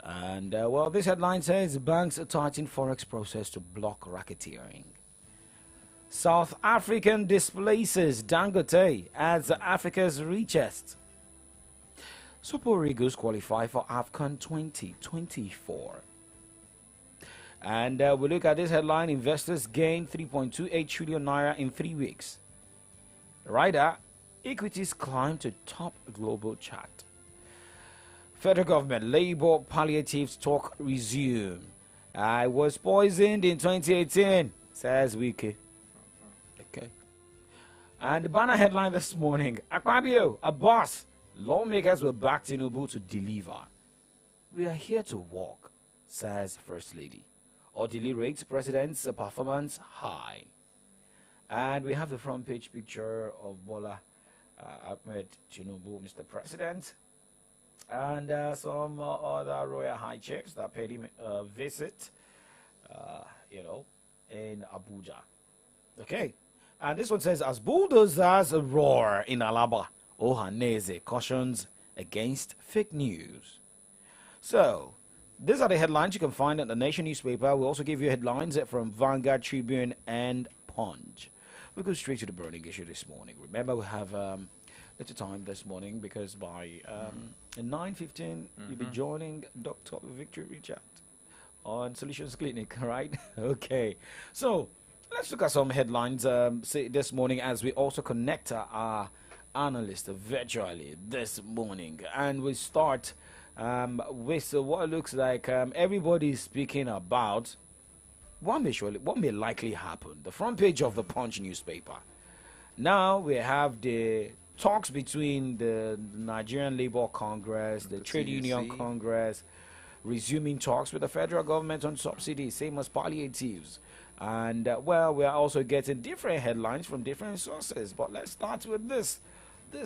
And, well, this headline says banks tighten forex process to block racketeering. South African displaces Dangote as Africa's richest. Super Eagles qualify for AFCON 2024. And we look at this headline. Investors gain 3.28 trillion naira in 3 weeks. Rider, equities climb to top global chart. Federal government labor palliatives talk resume. I was poisoned in 2018, says Wiki. Okay. And the banner headline this morning, Akpabio, a boss. Lawmakers will back Tinubu to deliver. We are here to walk, says First Lady. Orderly rates President's performance high. And we have the front page picture of Bola Ahmed Tinubu, Mr. President, and some other royal high chiefs that paid him a visit, in Abuja. Okay, and this one says, as bulldozers roar in Alaba, Ohaneze cautions against fake news. So, these are the headlines you can find at the Nation newspaper. We'll also give you headlines from Vanguard, Tribune, and Punch. We go straight to the burning issue this morning. Remember, we have little time this morning because by 9:15 you'll be joining Dr. Victor Richard on Solutions Clinic, right? Okay. So let's look at some headlines this morning as we also connect our analyst virtually this morning, and we start with what looks like everybody's speaking about what may likely happen. The front page of the Punch newspaper. Now we have the talks between the Nigerian Labour Congress, the Trade Union Congress, resuming talks with the federal government on subsidies, same as palliatives. And, well, we are also getting different headlines from different sources. But let's start with this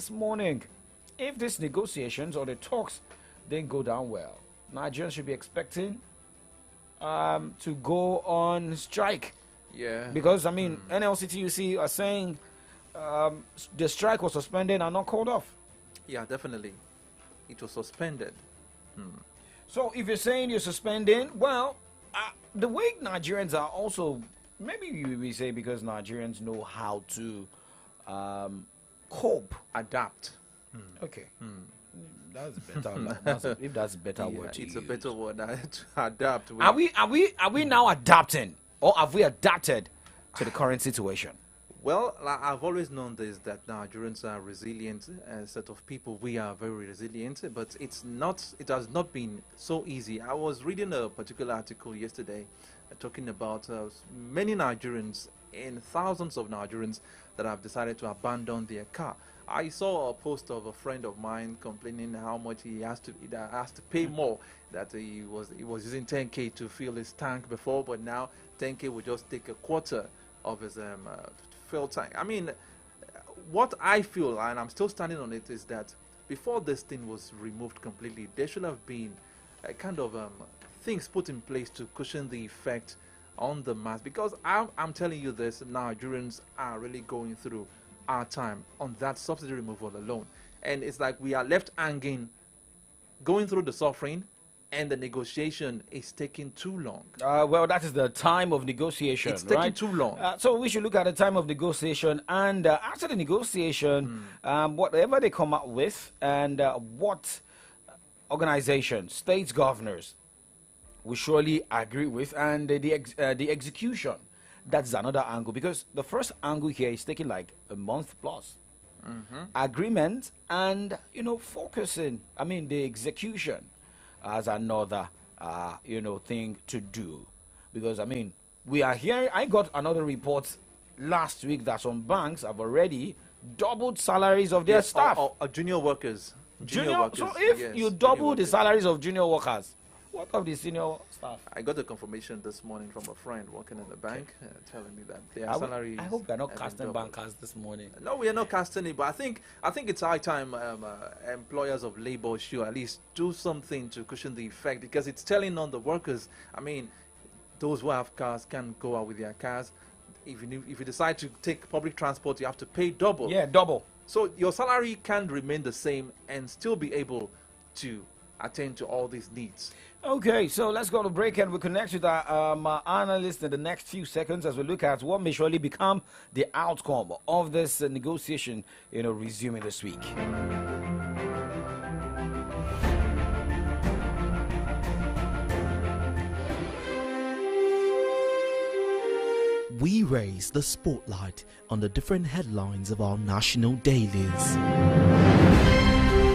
morning. If these negotiations or the talks didn't go down well, Nigerians should be expecting to go on strike. Yeah. Because, I mean, NLCTUC are saying the strike was suspended and not called off. Yeah, definitely. It was suspended. So if you're saying you're suspending, well, the way Nigerians are also, maybe you will say because Nigerians know how to cope. Adapt. Okay. That's better. If that's a better word to it's use. a better word to adapt. Are we now adapting, or have we adapted to the current situation? Well, I've always known this, that Nigerians are resilient set of people. We are very resilient, but it has not been so easy. I was reading a particular article yesterday talking about many Nigerians and thousands of Nigerians that have decided to abandon their car. I saw a post of a friend of mine complaining how much he has to pay more, that he was using 10K to fill his tank before, but now 10K will just take a quarter of his fuel tank. I mean, what I feel, and I'm still standing on it, is that before this thing was removed completely, there should have been a kind of things put in place to cushion the effect on the mass. Because I'm telling you this, Nigerians are really going through our time on that subsidy removal alone. And it's like we are left hanging, going through the suffering, and the negotiation is taking too long. Well, that is the time of negotiation. It's taking right? too long. So we should look at the time of negotiation, and after the negotiation, whatever they come up with, and what organizations, states, governors will surely agree with, and the execution. That's another angle, because the first angle here is taking like a month plus. Agreement and, focusing. I mean, the execution as another, thing to do. Because, I mean, we are here. I got another report last week that some banks have already doubled salaries of their staff. Junior workers. So if you double the salaries of junior workers, what of the senior staff? I got a confirmation this morning from a friend working in the bank telling me that their salary. I hope they're not casting bankers this morning. No, we are not casting it, but I think it's high time employers of labor should at least do something to cushion the effect, because it's telling on the workers. I mean, those who have cars can go out with their cars. If you decide to take public transport, you have to pay double. Yeah, double. So your salary can remain the same and still be able to attend to all these needs. Okay, so let's go to break and we'll connect with our analyst in the next few seconds as we look at what may surely become the outcome of this negotiation, resuming this week. We raise the spotlight on the different headlines of our national dailies.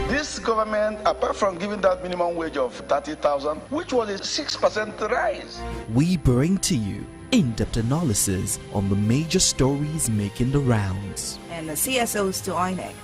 This government, apart from giving that minimum wage of 30,000, which was a 6% rise. We bring to you in-depth analysis on the major stories making the rounds. And the CSOs to INEC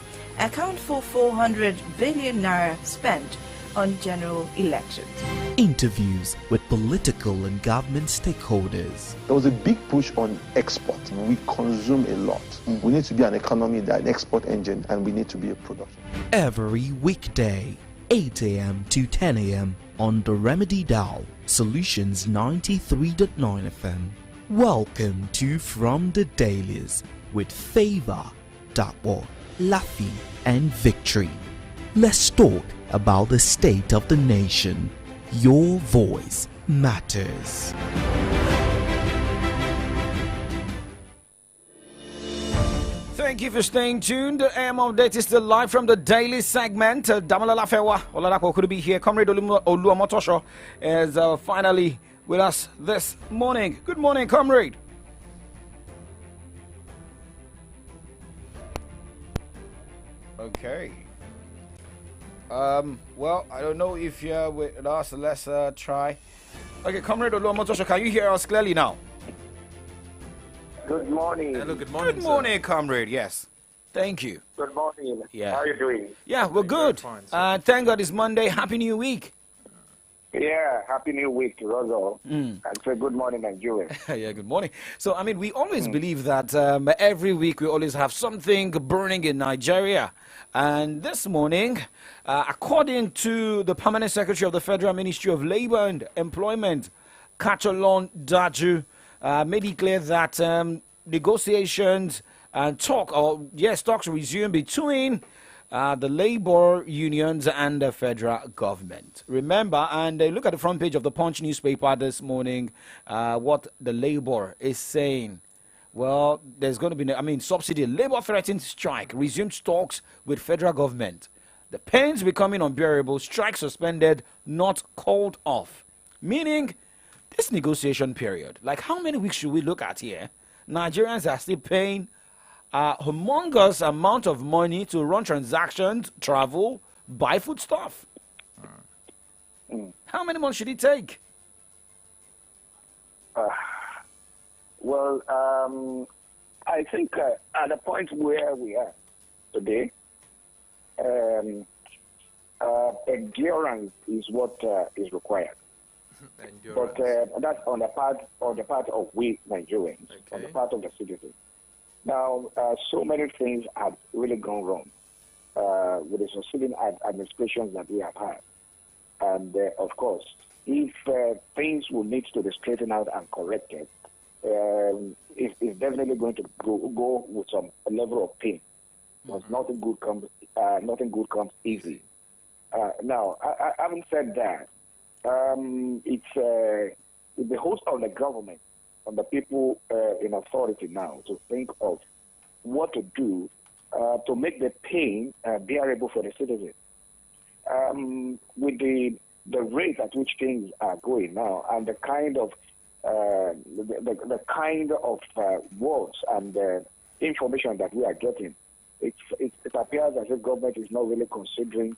account for 400 billion naira spent on general elections. Interviews with political and government stakeholders. There was a big push on export. We consume a lot. We need to be an economy, an export engine, and we need to be a production. Every weekday, 8 a.m. to 10 a.m. on the Remedy Dial, Solutions 93.9 FM. Welcome to From the Dailies with Favor, Dapo, Laffy, and Victory. Let's talk about the state of the nation. Your voice matters. Thank you for staying tuned. The AM update is still live from the daily segment. Damalala Fewa, Oladako could be here. Comrade Oluwamotosho is finally with us this morning. Good morning, comrade. Okay. Well, I don't know if you're with us. Let's try. Okay, Comrade Oluwamotosho, can you hear us clearly now? Good morning. Hello, good morning. Good morning, comrade. Yes. Thank you. Good morning. Yeah. How are you doing? Yeah, we're good. Fine, Thank God it's Monday. Happy New Week. Yeah, happy new week, Rozo. Mm. And say good morning, Nigeria. Yeah, good morning. So, I mean, we always believe that every week we always have something burning in Nigeria. And this morning, according to the Permanent Secretary of the Federal Ministry of Labor and Employment, Kacholon Daju, made it clear that negotiations and talks resume between the labor unions and the federal government. Remember, and look at the front page of the Punch newspaper this morning, what the labor is saying. Well, there's going to be, subsidy. Labor threatens strike, resumed talks with federal government. The pains becoming unbearable, strike suspended, not called off. Meaning, this negotiation period, like how many weeks should we look at here? Nigerians are still paying a humongous amount of money to run transactions, travel, buy foodstuff. How many months should it take? I think at the point where we are today, endurance is what is required. But that's on the part of we Nigerians, on the part of the citizens. Now, so many things have really gone wrong with the succeeding administrations that we have had. And, of course, if things will need to be straightened out and corrected, it's definitely going to go with some level of pain. Because nothing good comes easy. Now, having said that, it's the host of the government, on the people in authority now to think of what to do to make the pain bearable for the citizens. With the rate at which things are going now, and the kind of words and information that we are getting, it appears as if government is not really considering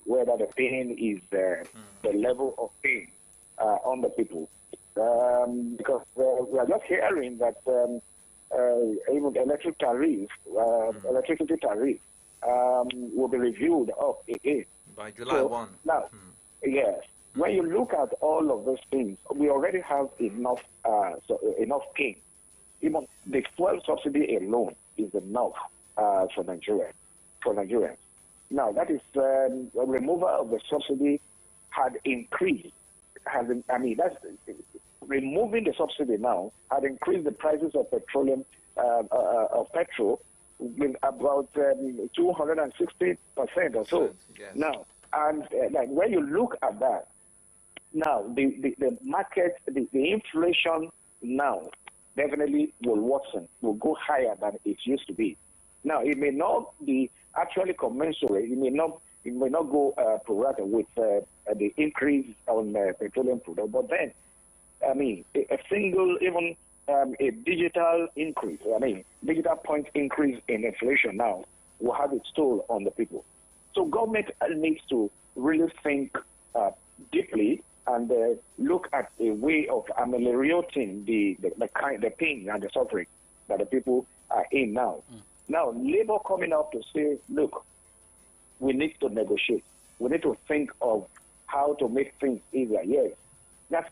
whether the pain is the level of pain on the people. Because we are just hearing that even the electricity tariff will be reviewed up again. By July 1. Now, yes, when you look at all of those things, we already have enough pain. Even the fuel subsidy alone is enough for Nigerians. Now, that is the removal of the subsidy had increased. Removing the subsidy now had increased the prices of petroleum, of petrol, with about 260% or so. Yes. Now, and when you look at that, now the market, the inflation now definitely will worsen, will go higher than it used to be. Now, it may not be actually commensurate. It may not go pro rata with the increase on petroleum product, but then, a single, even a digital increase, digital point increase in inflation now will have its toll on the people. So government needs to really think deeply and look at a way of ameliorating the pain and the suffering that the people are in now. Now, Labour coming up to say, look, we need to negotiate. We need to think of how to make things easier. Yes,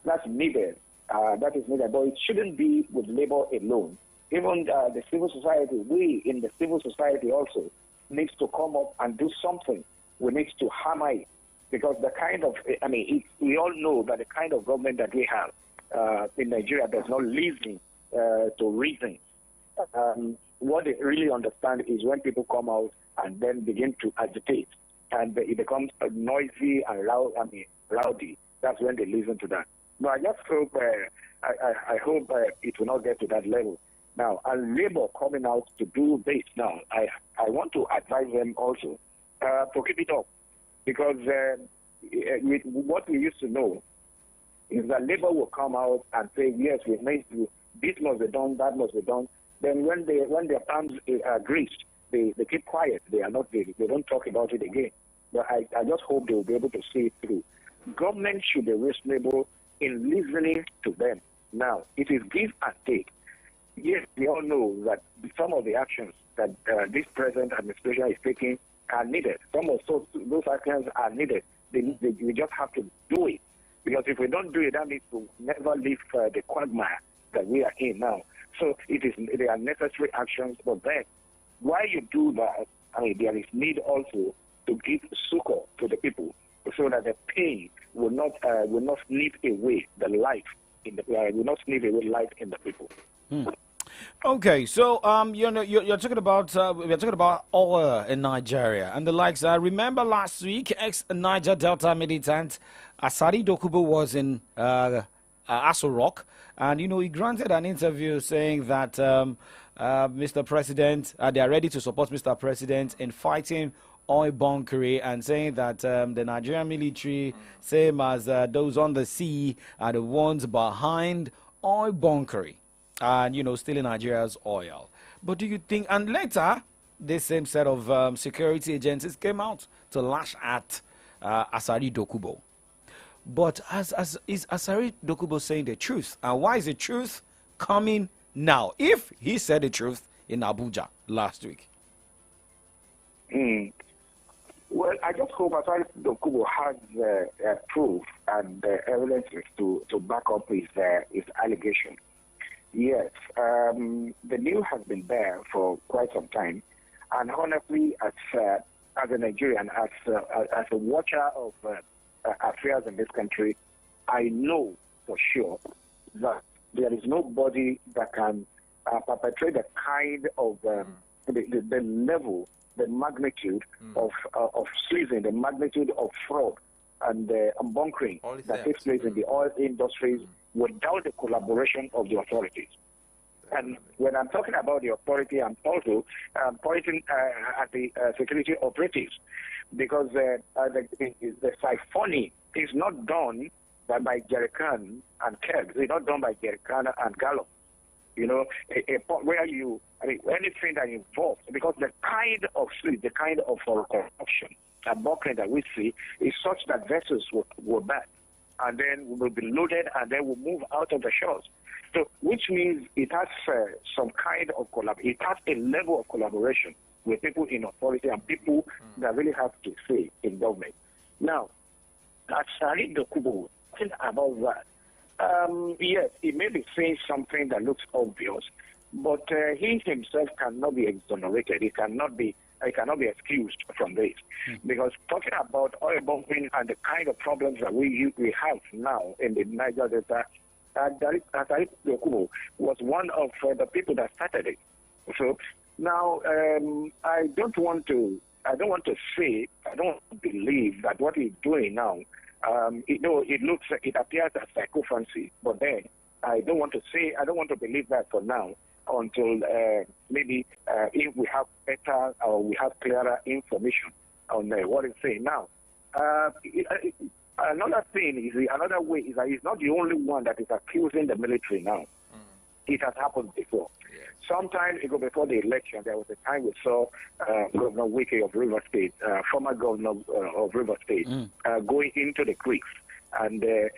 that's needed. That is needed, but it shouldn't be with Labour alone. Even the civil society, we in the civil society also needs to come up and do something. We need to hammer it, because the kind of, we all know that the kind of government that we have in Nigeria does not listen to reason. What they really understand is when people come out and then begin to agitate, and it becomes noisy and rowdy. That's when they listen to that. But I just hope, I hope it will not get to that level. Now, and Labour coming out to do this now, I want to advise them also to keep it up, because with what we used to know is that Labour will come out and say, yes, we made this must be done, that must be done. Then when their palms are greased, they keep quiet. They don't talk about it again. But I just hope they will be able to see it through. Government should be reasonable in listening to them. Now, it is give and take. Yes, we all know that some of the actions that this present administration is taking are needed. Some of those actions are needed We just have to do it. Because if we don't do it, that means we'll never leave the quagmire that we are in now. So there are necessary actions, but then while you do that, there is need also to give succor to the people so that the pain will not snip away the life will not snip away life in the people. Okay, so you're talking about we're talking about oil in Nigeria and the likes. I remember last week, ex-Niger Delta militant Asari Dokubo was in Aso Rock, and he granted an interview saying that Mr. President, they are ready to support Mr. President in fighting oil bunkery, and saying that the Nigerian military, same as those on the sea, are the ones behind oil bunkery. And, stealing Nigeria's oil. But do you think, and later, this same set of security agencies came out to lash at Asari Dokubo. But is Asari Dokubo saying the truth? And why is the truth coming now, if he said the truth in Abuja last week? Well, I just hope Asari Dokubo has proof and evidence to back up his allegation. Yes, the news has been there for quite some time, and honestly, as a Nigerian, as a watcher of affairs in this country, I know for sure that there is nobody that can perpetrate the kind of the level, the magnitude of sleazing, the magnitude of fraud and bunkering that takes place in the oil industries without the collaboration of the authorities. And when I'm talking about the authority, I'm also pointing at the security operatives, because the siphoning is not done by jerrycan and kegs. It's not done by jerrycan and gallon. Where anything that involves, because the kind of sleep, the kind of corruption and bunkering that we see is such that vessels will back, and then we will be loaded, and then we'll move out of the shores. So, which means it has some kind of it has a level of collaboration with people in authority and people that really have to say in government. Now, Asari Dokubo, think about that. Yes, he may be saying something that looks obvious, but he himself cannot be exonerated. He cannot be excused from this, because talking about oil bunkering and the kind of problems that we have now in the Niger Delta, Asari Dokubo was one of the people that started it. So now I don't want to believe that what he's doing now, it appears as psychophancy, but then I don't want to believe that for now, until maybe if we have better or we have clearer information on what it's saying now. Another way is that he's not the only one that is accusing the military now. It has happened before. Yes. Sometime ago, before the election, there was a time we saw Governor Wike of River State, former governor of River State, going into the creeks. And the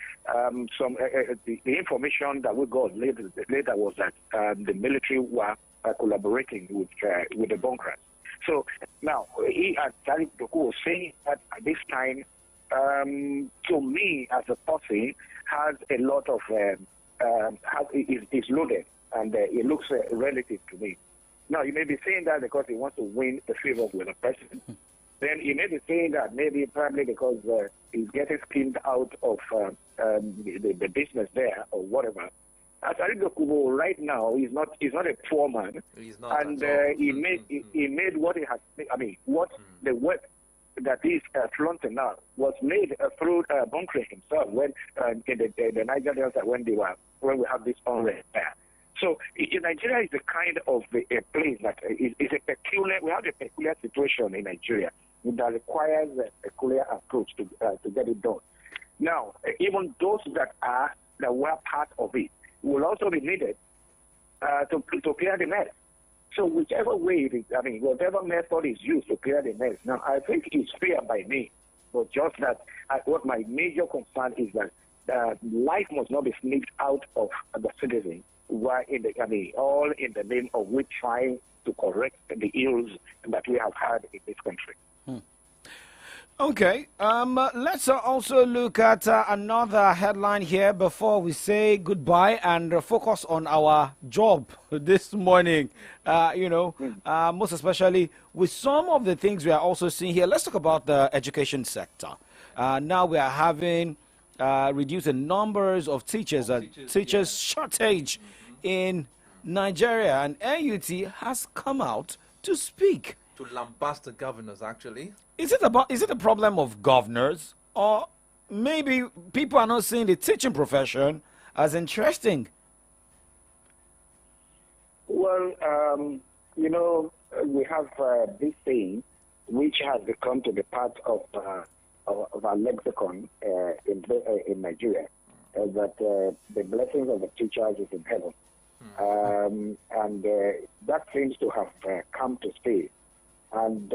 information that we got later was that the military were collaborating with the bunkers. So now, he, as Asari Dokubo, was saying that at this time, to me, as a person, has a lot of, is loaded, and it looks relative to me. Now, you may be saying that because he wants to win the favor with the president. Then he may be saying that probably because he's getting skimmed out of the business there or whatever. Asari Dokubo right now is not a poor man, and he made what he has. The work that he's flaunting now was made through bunkering himself when in the Niger Delta when we have this unrest there. So Nigeria is a kind of a place that is a peculiar. We have a peculiar situation in Nigeria that requires a peculiar approach to get it done. Now, even those that were part of it will also be needed to clear the mess. So whichever way it is, whatever method is used to clear the mess, now I think it's fair by me. But just that, what my major concern is that life must not be snipped out of the citizen, all in the name of we trying to correct the ills that we have had in this country. Okay, let's also look at another headline here before we say goodbye and focus on our job this morning. Most especially with some of the things we are also seeing here. Let's talk about the education sector. Now we are having reduced the numbers of teachers, teachers shortage in Nigeria, and NUT has come out to speak. To lambast the governors, actually. Is it a problem of governors, or maybe people are not seeing the teaching profession as interesting? Well, we have this thing which has become to be part of our lexicon in Nigeria, that the blessings of the teachers is in heaven. And that seems to have come to stay. And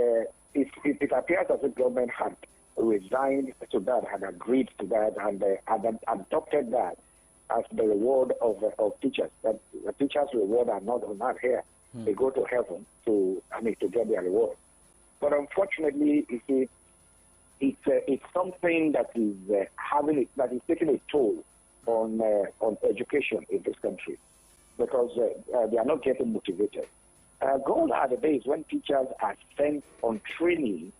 it appears as if government had resigned to that, had agreed to that, and had adopted that as the reward of teachers. That the teachers' reward are not here. They go to heaven to get their reward. But unfortunately, you see, it's something that is taking a toll on education in this country, because they are not getting motivated. Gone are the days when teachers are sent on training,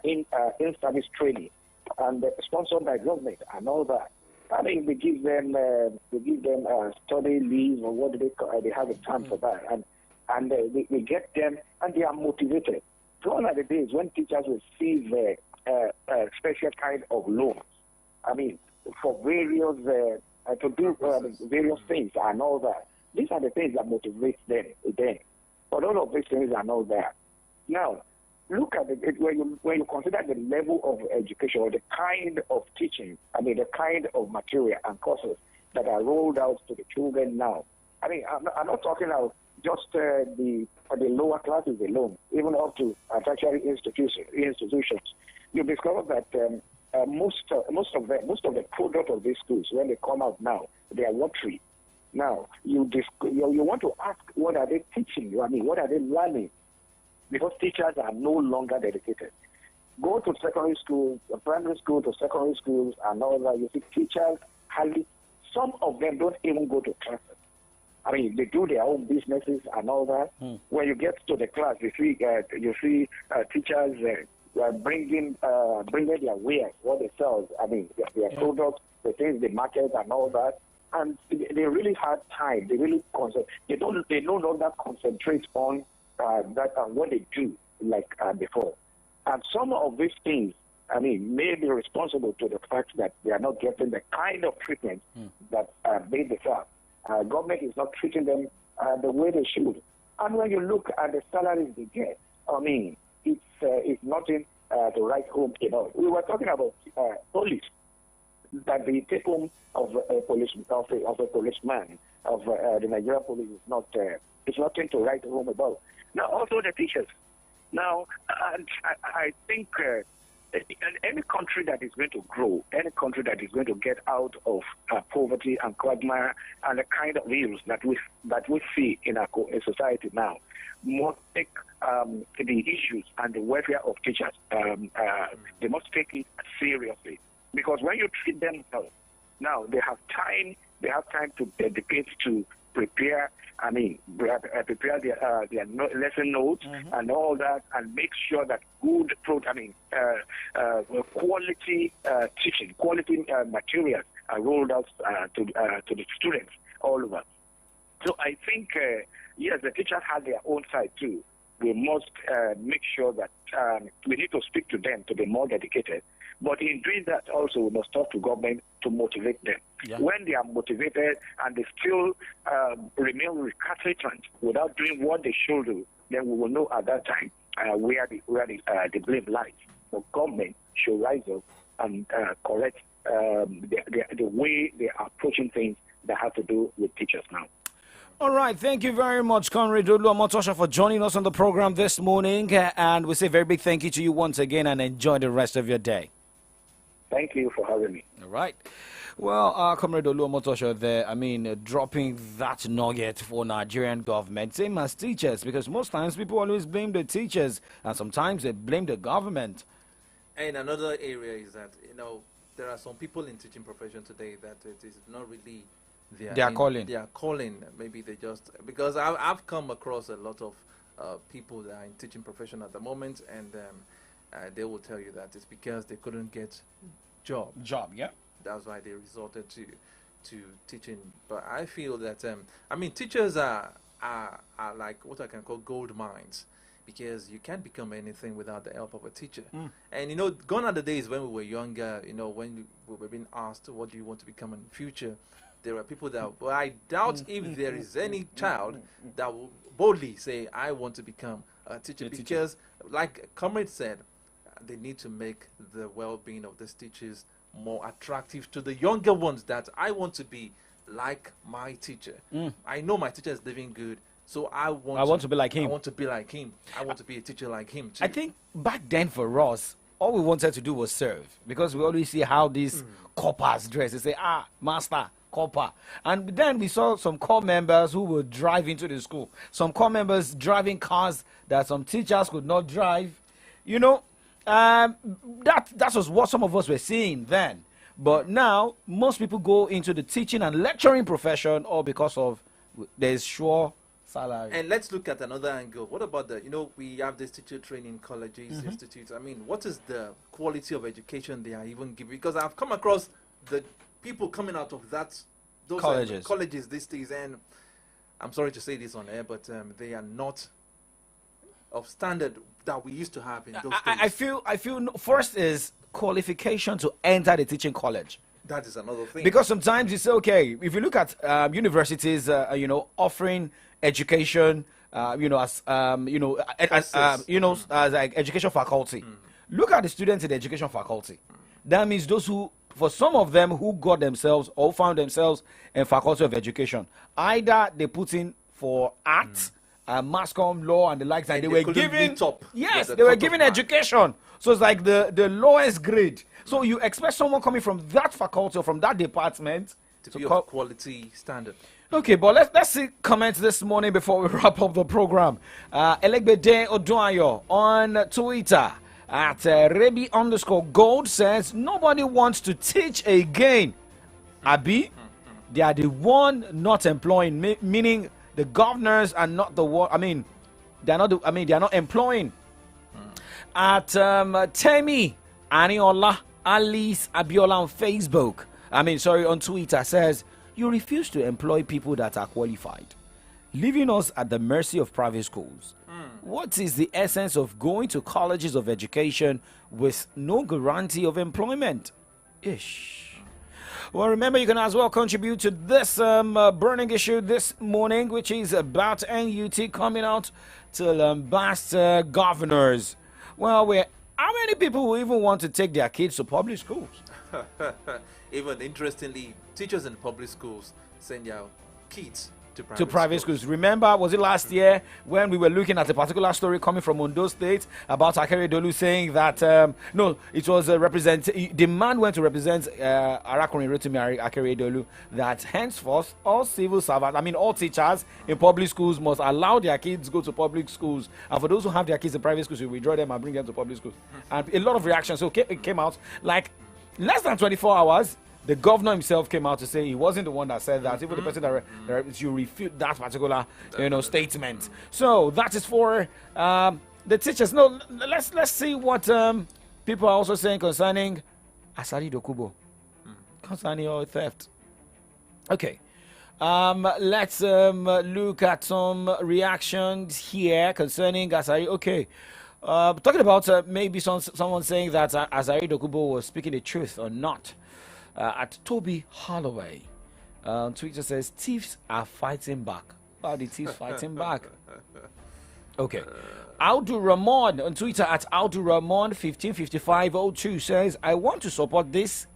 in-service training, and sponsored by government and all that. They give them study leave, or what do they call? They have a term for that, and they get them, and they are motivated. Gone are the days when teachers receive special kind of loans. For various to do various things and all that. These are the things that motivate them. But all of these things are not there. Now, look at it when you consider the level of education, or the kind of teaching, the kind of material and courses that are rolled out to the children now. I'm not talking about just the lower classes alone, even up to tertiary institutions. You discover that most of the product of these schools, when they come out now, they are watery. Now, you want to ask, what are they teaching you? What are they learning? Because teachers are no longer dedicated. Go to secondary schools, primary school to secondary schools, and all that. You see teachers, some of them don't even go to classes. They do their own businesses and all that. When you get to the class, you see teachers bringing their wares, what they sell, their products, the things they market and all that. And they really had time. They really they no longer concentrate on what they do like before. And some of these things, may be responsible to the fact that they are not getting the kind of treatment that they deserve. Government is not treating them the way they should. And when you look at the salaries they get, it's nothing to write home about. We were talking about police. That the take home of a policeman of the Nigerian police is not it's nothing to write home about. Now also the teachers. Now I think any country that is going to grow, any country that is going to get out of poverty and quagmire and the kind of ills that we see in our society now, must take the issues and the welfare of teachers. They must take it seriously. Because when you treat them now they have time. They have time to dedicate to prepare. Prepare their lesson notes and all that, and make sure that good quality teaching, quality materials are rolled out to the students all over. So I think yes, the teachers have their own side too. We must make sure that we need to speak to them to be more dedicated. But in doing that also, we must talk to government to motivate them. Yeah. When they are motivated and they still remain recalcitrant without doing what they should do, then we will know at that time where the blame lies. So government should rise up and correct the way they are approaching things that have to do with teachers now. All right, thank you very much, Comrade Olu Omotosho, for joining us on the program this morning. And we say a very big thank you to you once again, and enjoy the rest of your day. Thank you for having me. All right. Well, Comrade Olu Omotosho there, dropping that nugget for Nigerian government, same as teachers, because most times people always blame the teachers, and sometimes they blame the government. And another area is that, there are some people in teaching profession today that it is not really their calling. Their calling. Maybe they just, because I've come across a lot of people that are in teaching profession at the moment, and they will tell you that it's because they couldn't get job. Yeah. That's why they resorted to teaching. But I feel that teachers are like what I can call gold mines, because you can't become anything without the help of a teacher. And gone are the days when we were younger, when we were being asked, what do you want to become in the future? There are people that, well, I doubt if there is any child that will boldly say, I want to become a teacher, because like Comrade said, they need to make the well-being of these teachers more attractive to the younger ones, that I want to be like my teacher. I know my teacher is living good, so I want to be like him. I want to be like him. I want to be a teacher like him too. I think back then for us, all we wanted to do was serve, because we always see how these coppers dress. They say, master, copper. And then we saw some corps members who would drive into the school. Some corps members driving cars that some teachers could not drive. That was what some of us were seeing then. But now, most people go into the teaching and lecturing profession all because of there's sure salary. And let's look at another angle. What about we have these teacher training colleges, institutes. I mean, what is the quality of education they are even giving? Because I've come across the people coming out of those colleges these days, and I'm sorry to say this on air, but they are not of standard that we used to have in those days. I feel first is qualification to enter the teaching college. That is another thing. Because sometimes you say, okay, if you look at universities, offering education, as like education faculty. Look at the students in the education faculty. That means those who, for some of them who got themselves or found themselves in faculty of education, either they put in for arts, mass comm, law, and the likes, and they were given they were given education. So it's like the lowest grade. So you expect someone coming from that faculty or from that department to be of quality standard. Okay, but let's see comments this morning before we wrap up the program. Elegbede Oduayo on Twitter at Rebi_Gold says, nobody wants to teach again. Abi, they are the one not employing, meaning the governors are not the one. They are not employing. At Temi Aniola Alice Abiola on Facebook, on Twitter, says, you refuse to employ people that are qualified, leaving us at the mercy of private schools. What is the essence of going to colleges of education with no guarantee of employment? Ish. Well, remember, you can as well contribute to this burning issue this morning, which is about NUT coming out to lambast governors. Well, how many people will even want to take their kids to public schools? Even interestingly, teachers in public schools send their kids to private schools. Remember, was it last year when we were looking at a particular story coming from Ondo State about Akere Dolu saying that it was the man went to represent Arakunrin Rotimi Akere Dolu, that henceforth all civil servants, all teachers in public schools must allow their kids go to public schools, and for those who have their kids in private schools, we withdraw them and bring them to public schools. And a lot of reactions. So it came out like less than 24 hours. The governor himself came out to say he wasn't the one that said that. Even the person that you refute that particular, statement. So that is for the teachers. No, let's see what people are also saying concerning Asari Dokubo, concerning oil theft. Okay, let's look at some reactions here concerning Asari. Okay. Talking about maybe someone saying that Asari Dokubo was speaking the truth or not. At Toby Holloway, Twitter says, thieves are fighting back. How are the thieves fighting back? Okay. Audu Ramon on Twitter at Audu Ramon 155502 says, I want to support this.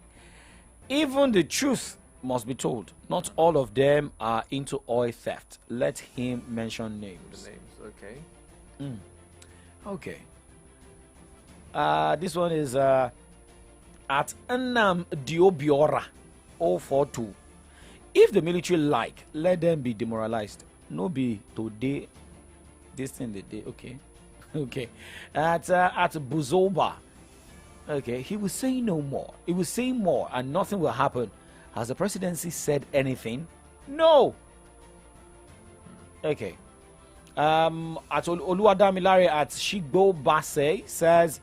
Even the truth must be told. Not all of them are into oil theft. Let him mention names. Okay. Okay. This one is at Nnam Diobiora 042. If the military like, let them be demoralized. No be today. This thing the day. Okay. Okay. At Buzoba. Okay, he will say no more. He will say more and nothing will happen. Has the presidency said anything? No. Okay. At Oluwadamilare at Shigbo Base says,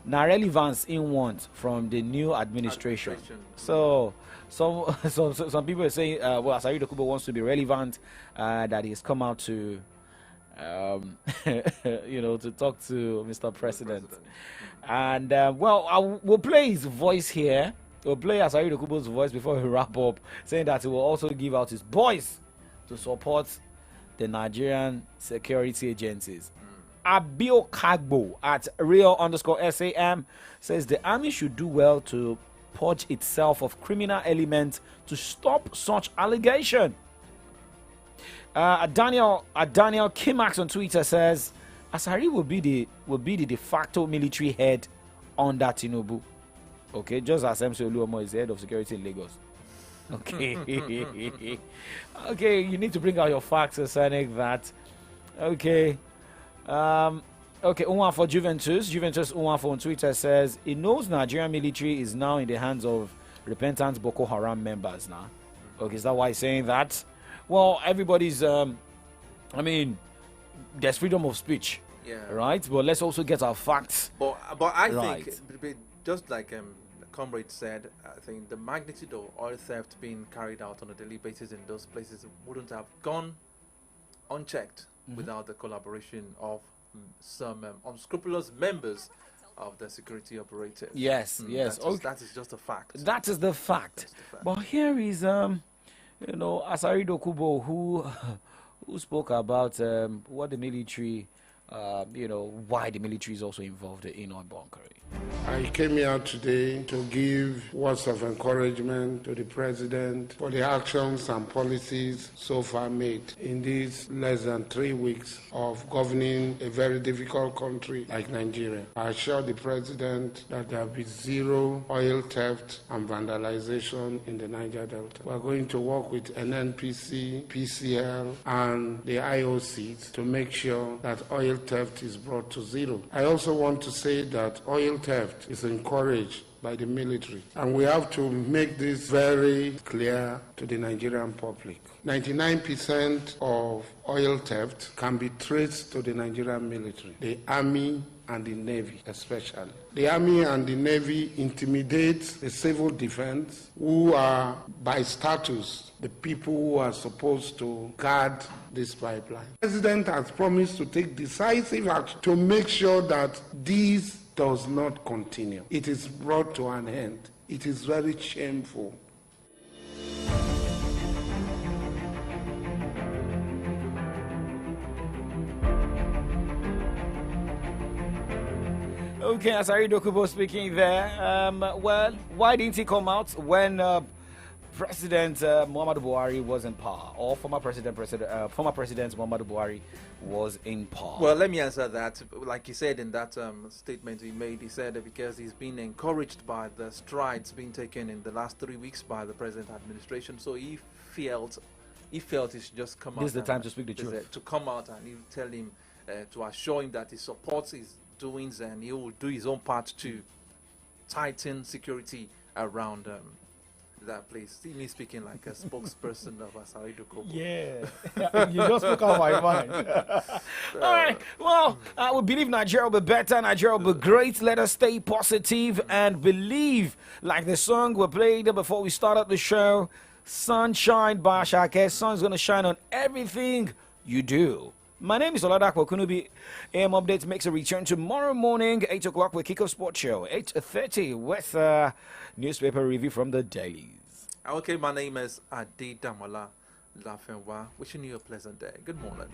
na relevance in want from the new administration. So some people are saying, well, Asari Dokubo wants to be relevant, that he's come out to, to talk to Mr. President. And, we'll play his voice here. We'll play Asari Dokubo's voice before we wrap up, saying that he will also give out his voice to support the Nigerian security agencies. Abio Kagbo at real_SAM says the army should do well to purge itself of criminal elements to stop such allegation. Daniel Kimax on Twitter says Asari will be the de facto military head under Tinubu. Okay, just as MC Oluomo is the head of security in Lagos. Okay. Okay, you need to bring out your facts concerning that. Okay. Okay, Unwa for Juventus Unwa for on Twitter says he knows Nigerian military is now in the hands of repentant Boko Haram members now. Okay, is that why he's saying that? Well, everybody's there's freedom of speech. Yeah. Right? But let's also get our facts. But I think just like Comrade said, I think the magnitude of oil theft being carried out on a daily basis in those places wouldn't have gone unchecked without the collaboration of some unscrupulous members of the security operators. Yes. That is just a fact. That is the fact. But here is Asari Dokubo who spoke about what the military, why the military is also involved in oil bunkering. I came here today to give words of encouragement to the president for the actions and policies so far made in these less than 3 weeks of governing a very difficult country like Nigeria. I assure the president that there will be zero oil theft and vandalization in the Niger Delta. We are going to work with NNPC, PCL, and the IOCs to make sure that oil theft is brought to zero. I also want to say that oil theft is encouraged by the military, and we have to make this very clear to the Nigerian public. 99% of oil theft can be traced to the Nigerian military, the army and the navy especially. The army and the navy intimidate the civil defense, who are by status the people who are supposed to guard this pipeline. The president has promised to take decisive action to make sure that these does not continue. It is brought to an end. It is very shameful. Okay, Asari Dokubo speaking there. Why didn't he come out when President Muhammadu Buhari was in power, or former President Muhammadu Buhari was in power? Well, let me answer that. Like he said in that statement he made, he said that because he's been encouraged by the strides being taken in the last 3 weeks by the present administration, so he felt he should just come out. This is the time to speak the truth. To come out and he'll tell him, to assure him that he supports his doings and he will do his own part to tighten security around that place. See me speaking like a spokesperson of Asari Dokubo. Yeah, you just spoke out my mind. All right, well, we believe Nigeria will be better, Nigeria will be great. Let us stay positive and believe, like the song we played before we started the show, Sunshine by Ashake. Sun's going to shine on everything you do. My name is Oladak Wakunubi. AM Updates makes a return tomorrow morning, 8 o'clock with Kickoffs Watch Show, 8:30 with newspaper review from the dailies. Okay, my name is Adi Damala Lafenwa. Wishing you a pleasant day. Good morning.